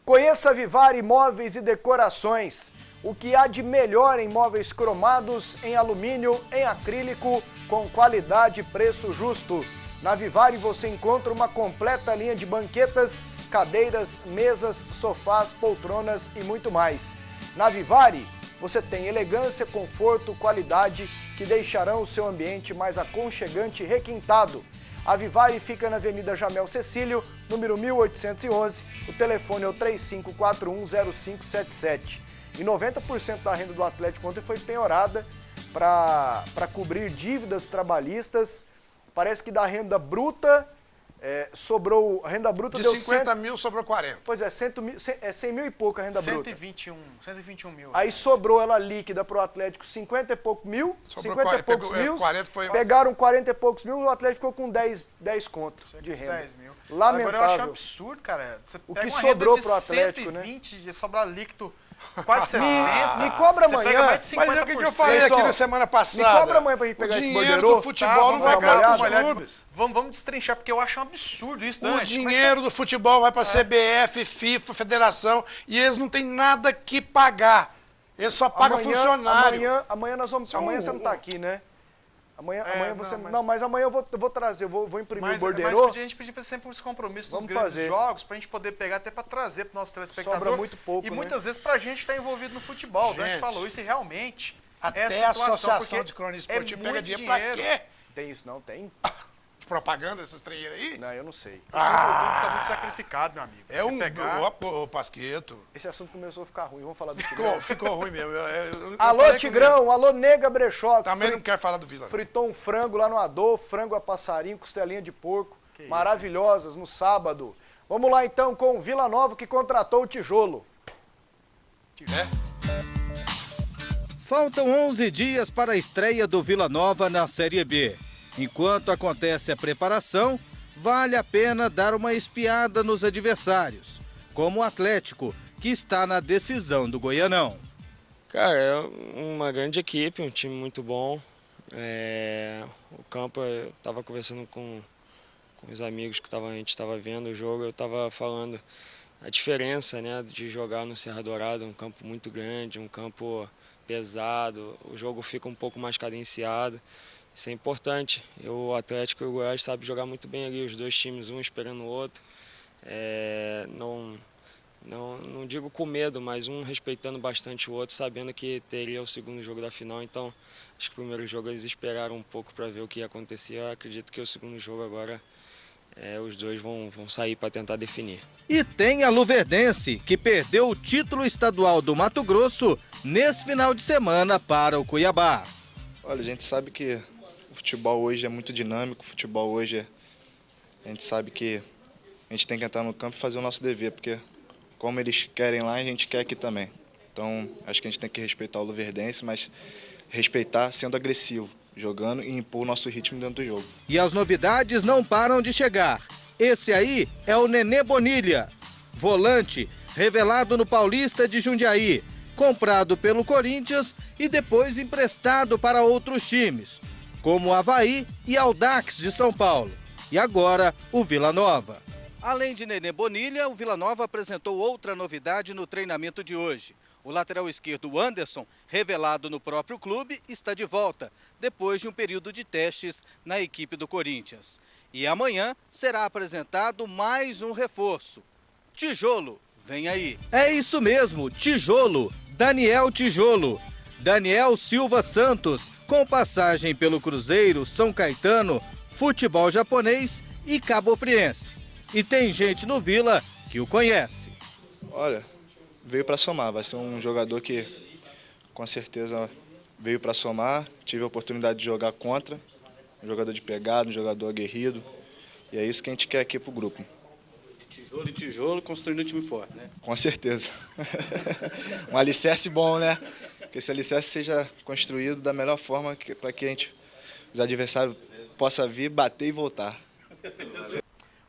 S1: Conheça a Vivar Imóveis e Decorações. O que há de melhor em móveis cromados, em alumínio, em acrílico, com qualidade e preço justo. Na Vivari você encontra uma completa linha de banquetas, cadeiras, mesas, sofás, poltronas e muito mais. Na Vivari você tem elegância, conforto, qualidade que deixarão o seu ambiente mais aconchegante e requintado. A Vivari fica na Avenida Jamel Cecílio, número 1811, o telefone é o 35410577. E 90% da renda do Atlético ontem foi penhorada para cobrir dívidas trabalhistas. Parece que da renda bruta, sobrou... A renda bruta
S2: de
S1: deu
S2: 50 mil sobrou 40.
S1: Pois é, 100 mil e pouco a renda bruta.
S3: 121 mil.
S1: Aí sobrou ela líquida para o Atlético 50 e poucos mil.
S2: Sobrou
S1: 50 e poucos mil.
S2: 40 foi...
S1: Pegaram 40 e poucos mil, o Atlético ficou com 10 conto de renda.
S3: 10 mil.
S1: Lamentável.
S3: Agora eu acho um absurdo, cara. Você
S1: O
S3: pega
S1: que
S3: uma
S1: sobrou
S3: renda de
S1: pro Atlético,
S3: 120, né? Sobrar líquido quase 60.
S1: Me cobra
S3: Você
S1: amanhã.
S3: pega mais de 50%.
S2: Mas é o que eu falei aqui na semana passada.
S1: Me cobra amanhã pra gente pegar esse
S2: dinheiro
S1: borderô.
S2: do futebol não vai cair pros clubes.
S3: Vamos destrinchar, porque eu acho um absurdo isso,
S2: O
S3: Dante.
S2: dinheiro do futebol vai para CBF, FIFA, Federação, e eles não têm nada que pagar. Eles só pagam funcionário.
S1: Amanhã nós vamos. Amanhã você não tá aqui, né? Amanhã você. Não, mas amanhã eu vou trazer, eu vou imprimir o borderô.
S3: Mas a gente podia fazer sempre esse compromisso dos
S1: Vamos
S3: grandes
S1: fazer.
S3: jogos, pra gente poder pegar até pra trazer pro nosso telespectador.
S1: Sobra muito pouco,
S3: e
S1: né?
S3: muitas vezes pra gente estar envolvido no futebol. O Dante
S2: Gente,
S3: falou isso e realmente.
S2: Até a Associação de Cronistas Esportivos pega dinheiro pra quê?
S1: Tem isso não? Tem?
S2: De propaganda, esses treinheiros aí?
S1: Não, eu não sei.
S3: O produto tá muito sacrificado, meu amigo.
S2: É um... Ô, Pasqueto.
S1: Esse assunto começou a ficar ruim, vamos falar do
S2: Ficou ruim mesmo.
S1: Alô, Tigrão, alô, Nega Brechó.
S2: Também não quero falar do Vila.
S1: Fritou um frango lá no Adolfo, frango a passarinho, costelinha de porco. Maravilhosas no sábado. Vamos lá então com o Vila Nova que contratou o Tijolo.
S5: Faltam 11 dias para a estreia do Vila Nova na Série B. Enquanto acontece a preparação, vale a pena dar uma espiada nos adversários, como o Atlético, que está na decisão do Goianão.
S15: Cara, é uma grande equipe, um time muito bom. O campo, eu estava conversando com os amigos que a gente estava vendo o jogo, eu estava falando a diferença, né, de jogar no Serra Dourada, um campo muito grande, um campo pesado, o jogo fica um pouco mais cadenciado. Isso é importante. O Atlético e o Goiás sabem jogar muito bem ali, os dois times, um esperando o outro. Não digo com medo, mas um respeitando bastante o outro, sabendo que teria o segundo jogo da final. Então, acho que o primeiro jogo eles esperaram um pouco para ver o que ia acontecer. Eu acredito que o segundo jogo agora os dois vão sair para tentar definir.
S5: E tem a Luverdense, que perdeu o título estadual do Mato Grosso nesse final de semana para o Cuiabá.
S16: Olha, a gente sabe que o futebol hoje é muito dinâmico, o futebol hoje a gente sabe que a gente tem que entrar no campo e fazer o nosso dever, porque como eles querem lá, a gente quer aqui também. Então, acho que a gente tem que respeitar o Luverdense, mas respeitar sendo agressivo, jogando e impor o nosso ritmo dentro do jogo.
S5: E as novidades não param de chegar. Esse aí é o Nenê Bonilha, volante, revelado no Paulista de Jundiaí, comprado pelo Corinthians e depois emprestado para outros times, como o Avaí e Audax de São Paulo. E agora, o Vila Nova. Além de Nenê Bonilha, o Vila Nova apresentou outra novidade no treinamento de hoje. O lateral esquerdo Anderson, revelado no próprio clube, está de volta, depois de um período de testes na equipe do Corinthians. E amanhã será apresentado mais um reforço. Tijolo, vem aí. É isso mesmo, Tijolo, Daniel Tijolo. Daniel Silva Santos, com passagem pelo Cruzeiro, São Caetano, futebol japonês e cabo-friense. E tem gente no Vila que o conhece.
S16: Olha, veio para somar, vai ser um jogador que com certeza veio para somar. Tive a oportunidade de jogar contra, um jogador de pegada, um jogador aguerrido. E é isso que a gente quer aqui pro grupo.
S5: Tijolo e tijolo construindo um time forte, né?
S16: Com certeza. Um alicerce bom, né? Que esse alicerce seja construído da melhor forma para que os adversários possam vir, bater e voltar.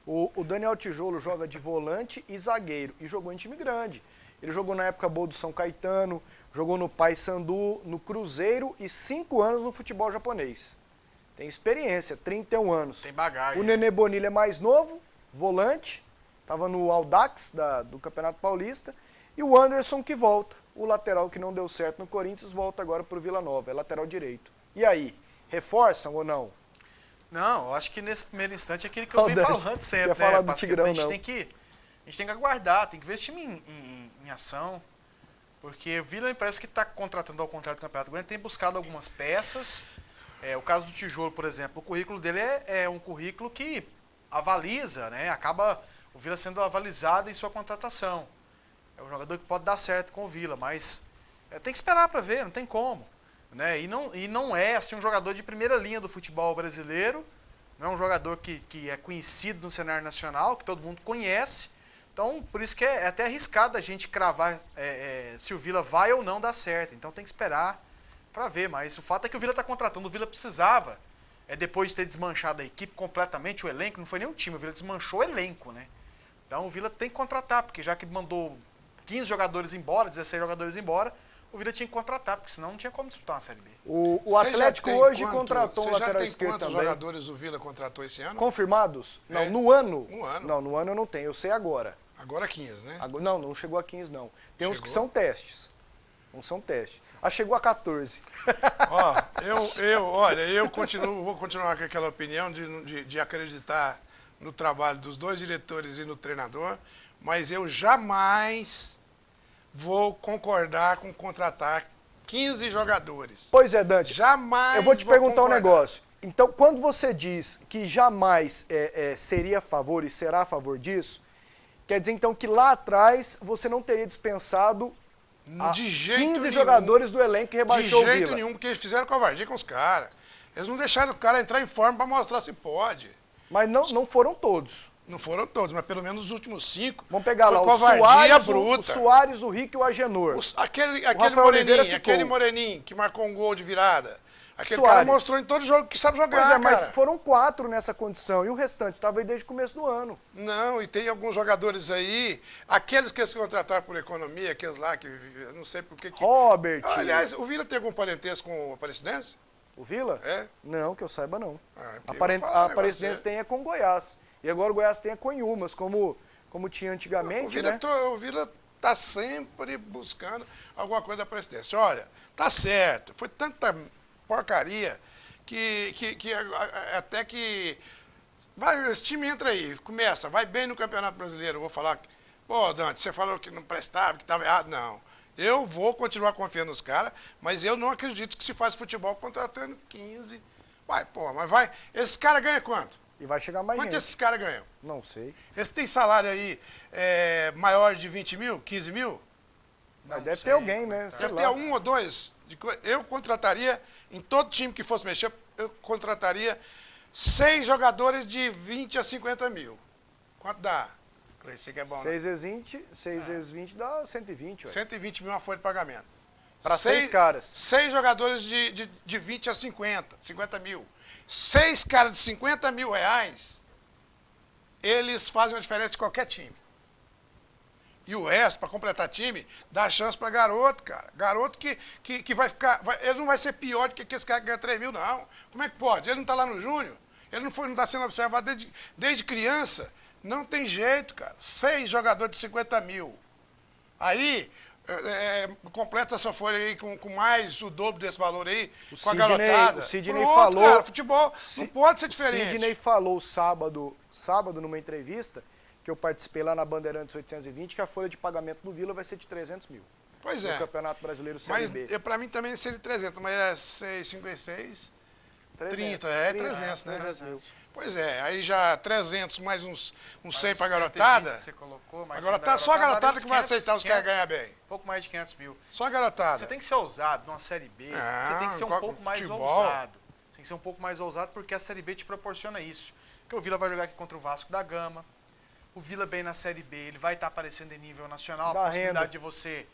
S1: O Daniel Tijolo joga de volante e zagueiro e jogou em time grande. Ele jogou na época boa do São Caetano, jogou no Paysandu, no Cruzeiro e 5 anos no futebol japonês. Tem experiência, 31 anos.
S3: Tem bagagem.
S1: O Nenê Bonilha é mais novo, volante, estava no Audax do Campeonato Paulista. E o Anderson que volta. o lateral que não deu certo no Corinthians volta agora para o Vila Nova, é lateral direito. E aí, reforçam ou não?
S3: Não, eu acho que nesse primeiro instante é aquilo que eu venho falando sempre, né? A gente tem que aguardar, tem que ver esse time em ação. Porque o Vila parece que está contratando ao contrário do Campeonato Goiano, tem buscado algumas peças. O caso do Tijolo, por exemplo, o currículo dele é um currículo que avaliza, né? Acaba o Vila sendo avalizado em sua contratação. É um jogador que pode dar certo com o Vila, mas tem que esperar para ver, não tem como. Né? E não é assim, um jogador de primeira linha do futebol brasileiro, não é um jogador que é conhecido no cenário nacional, que todo mundo conhece. Então, por isso que é até arriscado a gente cravar se o Vila vai ou não dar certo. Então tem que esperar para ver. Mas o fato é que o Vila está contratando. O Vila precisava, depois de ter desmanchado a equipe completamente, o elenco, não foi nem o time, o Vila desmanchou o elenco, né? Então o Vila tem que contratar, porque já que mandou 15 jogadores embora, 16 jogadores embora, o Vila tinha que contratar, porque senão não tinha como disputar uma Série B.
S1: O Atlético hoje contratou um lateral esquerdo também.
S2: Quantos jogadores o Vila contratou esse ano?
S1: Confirmados? Não, no ano.
S2: No ano?
S1: Não, no ano eu não tenho, eu sei agora.
S2: Agora 15, né?
S1: Não chegou a 15 não. Tem uns que são testes. Uns são testes. Chegou a 14.
S2: Eu vou continuar com aquela opinião de acreditar no trabalho dos dois diretores e no treinador, mas eu jamais vou concordar com contratar 15 jogadores.
S1: Pois é, Dante.
S2: Jamais.
S1: Eu vou te perguntar um negócio. Então, quando você diz que jamais seria a favor e será a favor disso, quer dizer então que lá atrás você não teria dispensado
S2: de jeito
S1: 15
S2: nenhum,
S1: jogadores do elenco que rebaixou o Vila?
S2: De jeito nenhum, porque eles fizeram covardia com os caras. Eles não deixaram o cara entrar em forma para mostrar se pode.
S1: Mas não foram todos.
S2: Não foram todos, mas pelo menos os últimos 5.
S1: Vamos pegar lá o Soares, o Rick e o Agenor.
S2: Aquele moreninho que marcou um gol de virada. Aquele cara mostrou em todo jogo que sabe jogar,
S1: pois mas foram 4 nessa condição. E o restante estava aí desde o começo do ano.
S2: Não, e tem alguns jogadores aí, aqueles que eles contrataram por economia, aqueles lá que não sei por que...
S1: Robert.
S2: Aliás, o Vila tem algum parentesco com o Aparecidense?
S1: O Vila?
S2: É?
S1: Não, que eu saiba não. A Aparecidense tem com o Goiás. E agora o Goiás tem com Inhumas, como tinha antigamente, né?
S2: O Vila está sempre buscando alguma coisa da Aparecidense. Olha, tá certo, foi tanta porcaria que até que... esse time entra aí, começa, vai bem no Campeonato Brasileiro. Eu vou falar, pô, Dante, você falou que não prestava, que estava errado. Não. Eu vou continuar confiando nos caras, mas eu não acredito que se faz futebol contratando 15. Mas vai. Esses caras ganham quanto?
S1: E vai chegar mais
S2: Quanto esses caras ganham?
S1: Não sei.
S2: Eles têm salário aí maior de 20 mil, 15 mil?
S1: Mas deve ter alguém, né?
S2: Deve ter 1 ou 2. Eu contrataria, em todo time que fosse mexer, eu contrataria 6 jogadores de 20 a 50 mil. Quanto dá? Isso que é bom,
S1: 6 vezes 20 dá 120.
S2: 120 mil uma folha de pagamento.
S1: Para 6 caras.
S2: 6 jogadores de 20 a 50 mil. 6 caras de 50 mil reais, eles fazem uma diferença de qualquer time. E o resto, para completar time, dá chance para garoto, cara. Garoto que vai ficar... ele não vai ser pior do que esse cara que ganha 3 mil, não. Como é que pode? Ele não está lá no Júnior? Ele não está sendo observado desde criança? Não tem jeito, cara. 6 jogadores de 50 mil. Aí... completa essa folha aí com mais o dobro desse valor aí, com a garotada.
S1: O Sidney falou...
S2: Cara, futebol não pode ser diferente.
S1: O Sidney falou sábado numa entrevista, que eu participei lá na Bandeirantes 820, que a folha de pagamento do Vila vai ser de 300 mil.
S2: Pois é.
S1: No Campeonato Brasileiro Série B.
S2: Mas para mim também seria 300, mas é 6, 5 vezes 6, 30, 300, né?
S1: 300 mil.
S2: Pois é, aí já 300 mais uns 100 para a garotada.
S3: Você colocou, mas
S2: agora só a garotada que vai aceitar os caras ganhar bem.
S3: Pouco mais de 500 mil.
S2: Só a garotada.
S3: Você tem que ser ousado numa Série B. Você tem que ser um pouco mais ousado. Você tem que ser um pouco mais ousado porque a Série B te proporciona isso. Porque o Vila vai jogar aqui contra o Vasco da Gama. O Vila bem na Série B, ele vai estar aparecendo em nível nacional. A possibilidade de você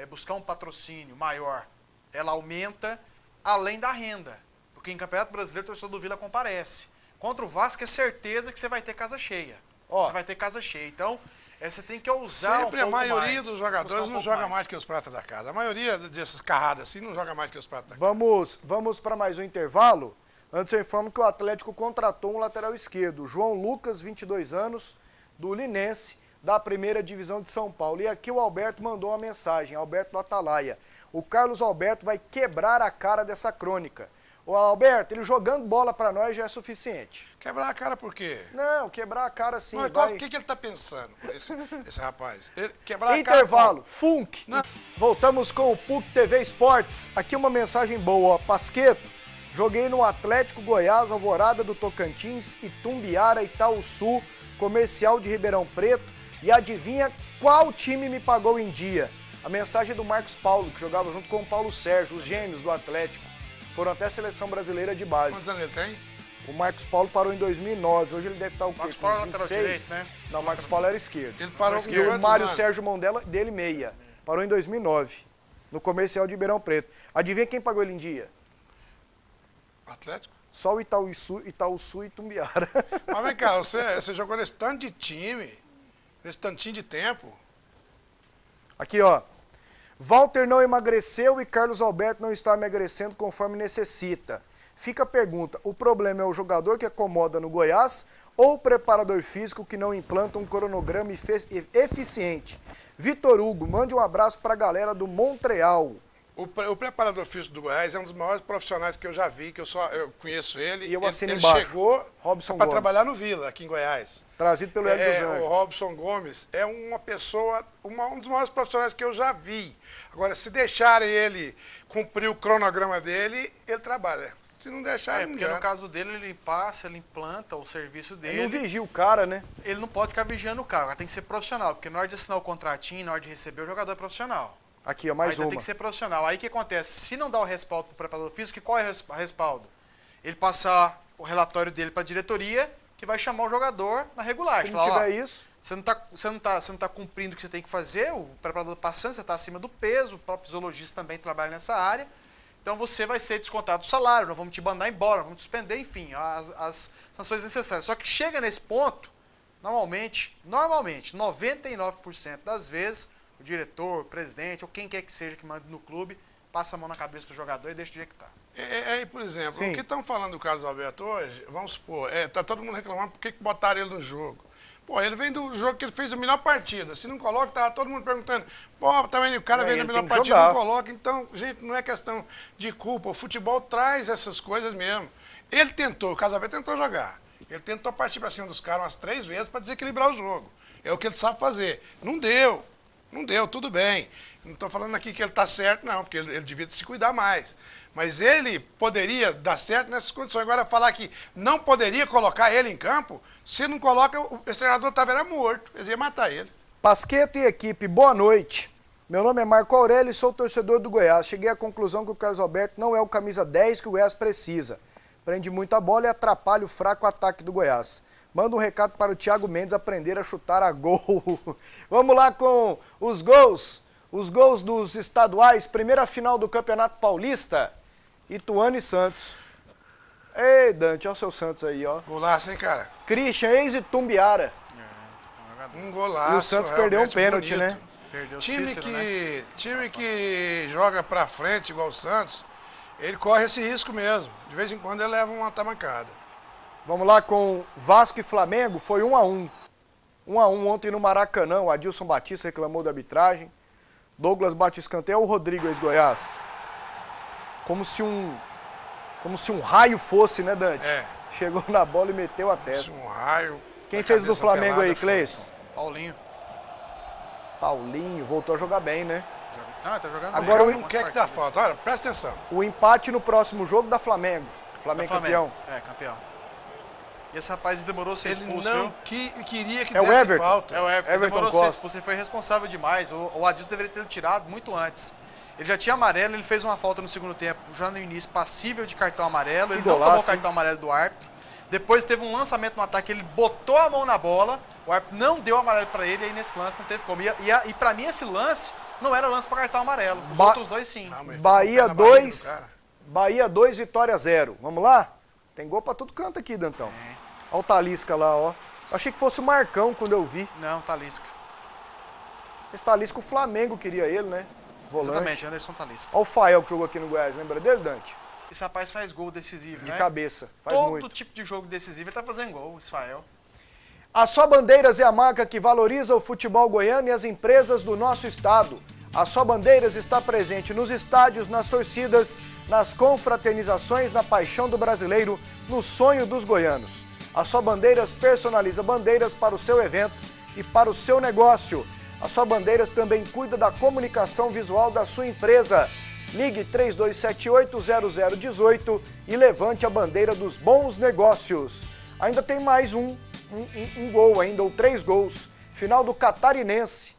S3: buscar um patrocínio maior, ela aumenta além da renda. Porque em Campeonato Brasileiro o torcedor do Vila comparece. Contra o Vasco é certeza que você vai ter casa cheia. Você vai ter casa cheia. Então, você tem que ousar
S2: sempre
S3: um pouco mais.
S2: A maioria dos jogadores não joga mais que os pratas da casa. A maioria dessas carradas assim não joga mais que os pratas da casa.
S1: Vamos para mais um intervalo. Antes eu informo que o Atlético contratou um lateral esquerdo, João Lucas, 22 anos, do Linense, da primeira divisão de São Paulo. E aqui o Alberto mandou uma mensagem, Alberto do Atalaia. O Carlos Alberto vai quebrar a cara dessa crônica. O Alberto, ele jogando bola pra nós já é suficiente.
S2: Quebrar a cara por quê?
S1: Não, quebrar a cara sim.
S2: Mas
S1: vai...
S2: o que ele tá pensando, esse rapaz? Quebrar
S1: Intervalo,
S2: a cara...
S1: Funk. Não. Voltamos com o PUC TV Esportes. Aqui uma mensagem boa, ó. Pasqueto, joguei no Atlético Goiás, Alvorada do Tocantins, Itumbiara, Itaúsu, Comercial de Ribeirão Preto. E adivinha qual time me pagou em dia? A mensagem do Marcos Paulo, que jogava junto com o Paulo Sérgio, os gêmeos do Atlético. Foram até a seleção brasileira de base.
S2: Quantos anos ele tem?
S1: O Marcos Paulo parou em 2009. Hoje ele deve estar o quê?
S3: Marcos Paulo era lateral direito, né?
S1: Não, o Marcos Paulo era esquerdo.
S2: Ele parou
S1: e o Mário Sérgio Mondela, dele meia. Parou em 2009, no Comercial de Ribeirão Preto. Adivinha quem pagou ele em dia?
S2: Atlético?
S1: Só o Itaúsu e Itumbiara.
S2: Mas vem cá, você jogou nesse tanto de time, nesse tantinho de tempo.
S1: Aqui, ó. Walter não emagreceu e Carlos Alberto não está emagrecendo conforme necessita. Fica a pergunta, o problema é o jogador que acomoda no Goiás ou o preparador físico que não implanta um cronograma eficiente? Vitor Hugo, mande um abraço para a galera do Montreal.
S2: O preparador físico do Goiás é um dos maiores profissionais que eu já vi, que eu conheço ele.
S1: E eu assino
S2: ele
S1: embaixo.
S2: Chegou
S1: para
S2: trabalhar no Vila, aqui em Goiás.
S1: Trazido pelo Hélio dos Anjos.
S2: O Robson Gomes é uma pessoa, um dos maiores profissionais que eu já vi. Agora, se deixarem ele cumprir o cronograma dele, ele trabalha. Se não deixar, ele não
S3: porque no caso dele, ele passa, ele implanta o serviço dele.
S1: Ele não vigia o cara, né?
S3: Ele não pode ficar vigiando o cara, o cara tem que ser profissional, porque na hora de assinar o contratinho, na hora de receber, o jogador é profissional.
S1: Aqui, ó, mais uma.
S3: Tem que ser profissional. Aí o que acontece? Se não dá o respaldo para o preparador físico, qual é o respaldo? Ele passar o relatório dele para a diretoria, que vai chamar o jogador na regular.
S1: Se não tiver isso...
S3: Você não tá cumprindo o que você tem que fazer, o preparador passando, você está acima do peso, o próprio fisiologista também trabalha nessa área. Então você vai ser descontado do salário, não vamos te mandar embora, não vamos te suspender, enfim, as sanções necessárias. Só que chega nesse ponto, normalmente, 99% das vezes, o diretor, o presidente, ou quem quer que seja que manda no clube, passa a mão na cabeça do jogador e deixa do jeito que tá.
S2: Por exemplo,
S1: Sim.
S2: o que estão falando do Carlos Alberto hoje, vamos supor, tá todo mundo reclamando por que botaram ele no jogo. Pô, ele vem do jogo que ele fez a melhor partida. Se não coloca, tava todo mundo perguntando, pô, também o cara vem da melhor partida, não coloca. Então, gente, não é questão de culpa. O futebol traz essas coisas mesmo. Ele tentou, o Carlos Alberto tentou jogar. Ele tentou partir para cima dos caras umas 3 vezes para desequilibrar o jogo. É o que ele sabe fazer. Não deu. Não deu, tudo bem. Não estou falando aqui que ele está certo, não, porque ele devia se cuidar mais. Mas ele poderia dar certo nessas condições. Agora, falar que não poderia colocar ele em campo, se não coloca, esse treinador estava morto. Eles iam matar ele.
S1: Pasqueto e equipe, boa noite. Meu nome é Marco Aurélio e sou torcedor do Goiás. Cheguei à conclusão que o Carlos Alberto não é o camisa 10 que o Goiás precisa. Prende muita bola e atrapalha o fraco ataque do Goiás. Manda um recado para o Thiago Mendes aprender a chutar a gol. Vamos lá com os gols. Os gols dos estaduais. Primeira final do Campeonato Paulista. Ituano e Santos. Ei, Dante, olha o seu Santos aí, ó.
S2: Golaço, hein, cara?
S1: Christian, ex-Itumbiara.
S2: Um golaço.
S1: E o Santos perdeu um pênalti, bonito, né?
S3: Perdeu o
S2: time
S3: Cícero, né?
S2: Time que joga pra frente, igual o Santos, ele corre esse risco mesmo. De vez em quando ele leva uma tamancada.
S1: Vamos lá com Vasco e Flamengo, foi 1-1. 1-1 ontem no Maracanã, o Adilson Batista reclamou da arbitragem. Douglas bate escanteio, o Rodrigo ex-Goiás. Como se um raio fosse, né, Dante? Chegou na bola e meteu a testa.
S2: Um raio.
S1: Quem fez do Flamengo aí, Cleison?
S3: Paulinho.
S1: Paulinho, voltou a jogar bem, né?
S3: Ah, tá jogando
S1: agora
S3: bem.
S2: Não quer que dá falta, olha, presta atenção.
S1: O empate no próximo jogo da Flamengo. Flamengo campeão.
S3: Campeão. E esse rapaz demorou a ser expulso,
S2: Ele não queria que
S1: o
S2: desse
S1: Everton.
S2: falta.
S3: É o Everton,
S1: Everton
S3: demorou a
S1: Costa.
S3: ser expulso, ele foi responsável demais. O Adilson deveria ter tirado muito antes. Ele já tinha amarelo, ele fez uma falta no segundo tempo, já no início, passível de cartão amarelo. Ele não tomou o cartão amarelo do árbitro. Depois teve um lançamento no ataque, ele botou a mão na bola, o árbitro não deu amarelo pra ele, e aí nesse lance não teve como. E pra mim esse lance não era lance pra cartão amarelo. Os outros dois sim.
S1: Bahia 2, Bahia 2, Vitória 0. Vamos lá? Tem gol pra tudo canto aqui, Dantão. Olha o Talisca lá, ó. Achei que fosse o Marcão quando eu vi.
S3: Não, Talisca.
S1: Esse Talisca, o Flamengo queria ele, né? Volante.
S3: Exatamente, Anderson Talisca.
S1: Olha o Fael que jogou aqui no Goiás, lembra dele, Dante?
S3: Esse rapaz faz gol decisivo,
S1: de
S3: né?
S1: cabeça, faz
S3: Todo
S1: muito.
S3: tipo de jogo decisivo ele tá fazendo gol, Israel.
S1: A Só Bandeiras é a marca que valoriza o futebol goiano e as empresas do nosso estado. A Só Bandeiras está presente nos estádios, nas torcidas, nas confraternizações, na paixão do brasileiro, no sonho dos goianos. A Só Bandeiras personaliza bandeiras para o seu evento e para o seu negócio. A Só Bandeiras também cuida da comunicação visual da sua empresa. Ligue 3278-0018 e levante a bandeira dos bons negócios. Ainda tem mais um gol ainda, ou 3 gols. Final do Catarinense.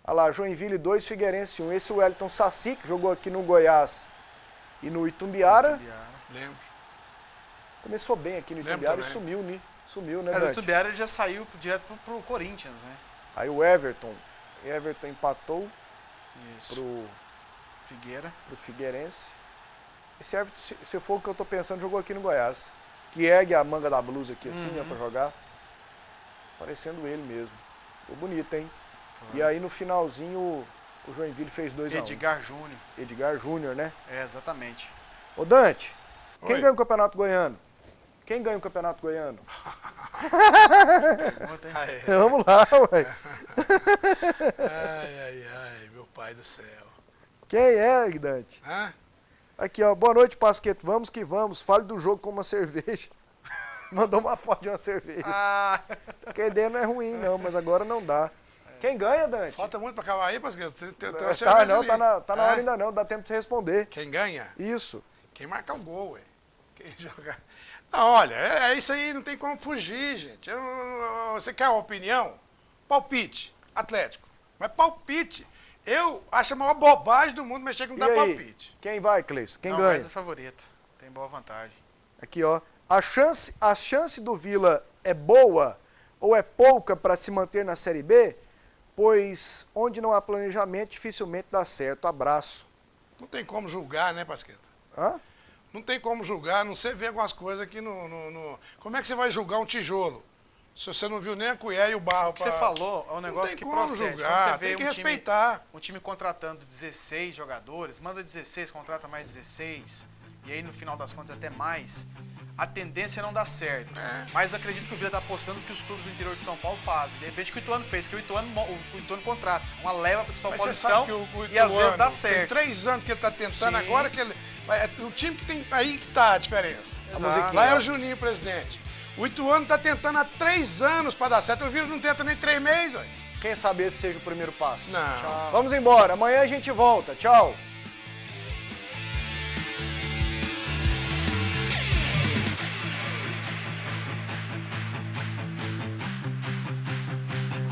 S1: Olha lá, Joinville 2, Figueirense 1. Esse Wellington Saci, que jogou aqui no Goiás e no Itumbiara.
S2: Lembro.
S1: Começou bem aqui no Itumbiara e sumiu, né? Sumiu, né,
S3: O
S1: Dante?
S3: Itumbiara ele já saiu direto pro Corinthians, né?
S1: Aí o Everton empatou pro Figueirense. Esse Everton, se for o que eu tô pensando, jogou aqui no Goiás. Que ergue a manga da blusa aqui assim, né, pra jogar. Parecendo ele mesmo. Ficou bonito, hein? E aí no finalzinho o Joinville fez 2-1.
S3: Edgar Júnior.
S1: Edgar Júnior, né?
S3: É, exatamente.
S1: Ô Dante, quem
S2: Oi.
S1: ganha o Campeonato Goiano? Quem ganha o Campeonato Goiano? Vamos lá, ué.
S2: Ai, meu pai do céu.
S1: Quem é, Dante?
S2: Hã?
S1: Aqui, ó. Boa noite, Pasqueto. Vamos que vamos. Fale do jogo com uma cerveja. Mandou uma foto de uma cerveja. Porque a ideia não é ruim, não, mas agora não dá. Quem ganha, Dante?
S2: Falta muito pra acabar aí, Pasqueto. Tem uma
S1: Tá,
S2: cerveja
S1: não,
S2: ali.
S1: tá na hora ainda não. Dá tempo de você responder.
S2: Quem ganha?
S1: Isso.
S2: Quem marcar o gol, ué. Quem jogar. Não, olha, é isso aí, não tem como fugir, gente. Você quer uma opinião? Palpite, Atlético. Mas palpite. Eu acho a maior bobagem do mundo mexer com dar palpite.
S1: Quem vai, Cleison? Quem
S3: não,
S1: ganha?
S3: mas é favorito. Tem boa vantagem.
S1: Aqui, ó. A chance do Vila é boa ou é pouca para se manter na Série B? Pois onde não há planejamento, dificilmente dá certo. Abraço.
S2: Não tem como julgar, né, Pasqueta?
S1: Hã?
S2: Não tem como julgar, não sei ver algumas coisas aqui Como é que você vai julgar um tijolo? Se você não viu nem a colher e o barro.
S3: O que você falou é um negócio que procede.
S2: Julgar,
S3: quando você vê
S2: tem que
S3: um
S2: respeitar.
S3: um time contratando 16 jogadores, manda 16, contrata mais 16, e aí no final das contas até mais, a tendência é não dar certo. Mas acredito que o Vila está apostando que os clubes do interior de São Paulo fazem. De repente o que o Ituano fez, que o Ituano contrata uma leva para o São Paulistão e às vezes dá certo.
S2: Tem 3 anos que ele está tentando,
S3: Sim.
S2: agora que ele... O time que tem... Aí que tá a diferença.
S3: Exato.
S2: Lá é o Juninho, presidente. O Ituano está tentando há 3 anos para dar certo. O Vila não tenta nem 3 meses, velho.
S1: Quem sabe esse seja o primeiro passo.
S2: Não.
S1: Tchau. Vamos embora. Amanhã a gente volta. Tchau.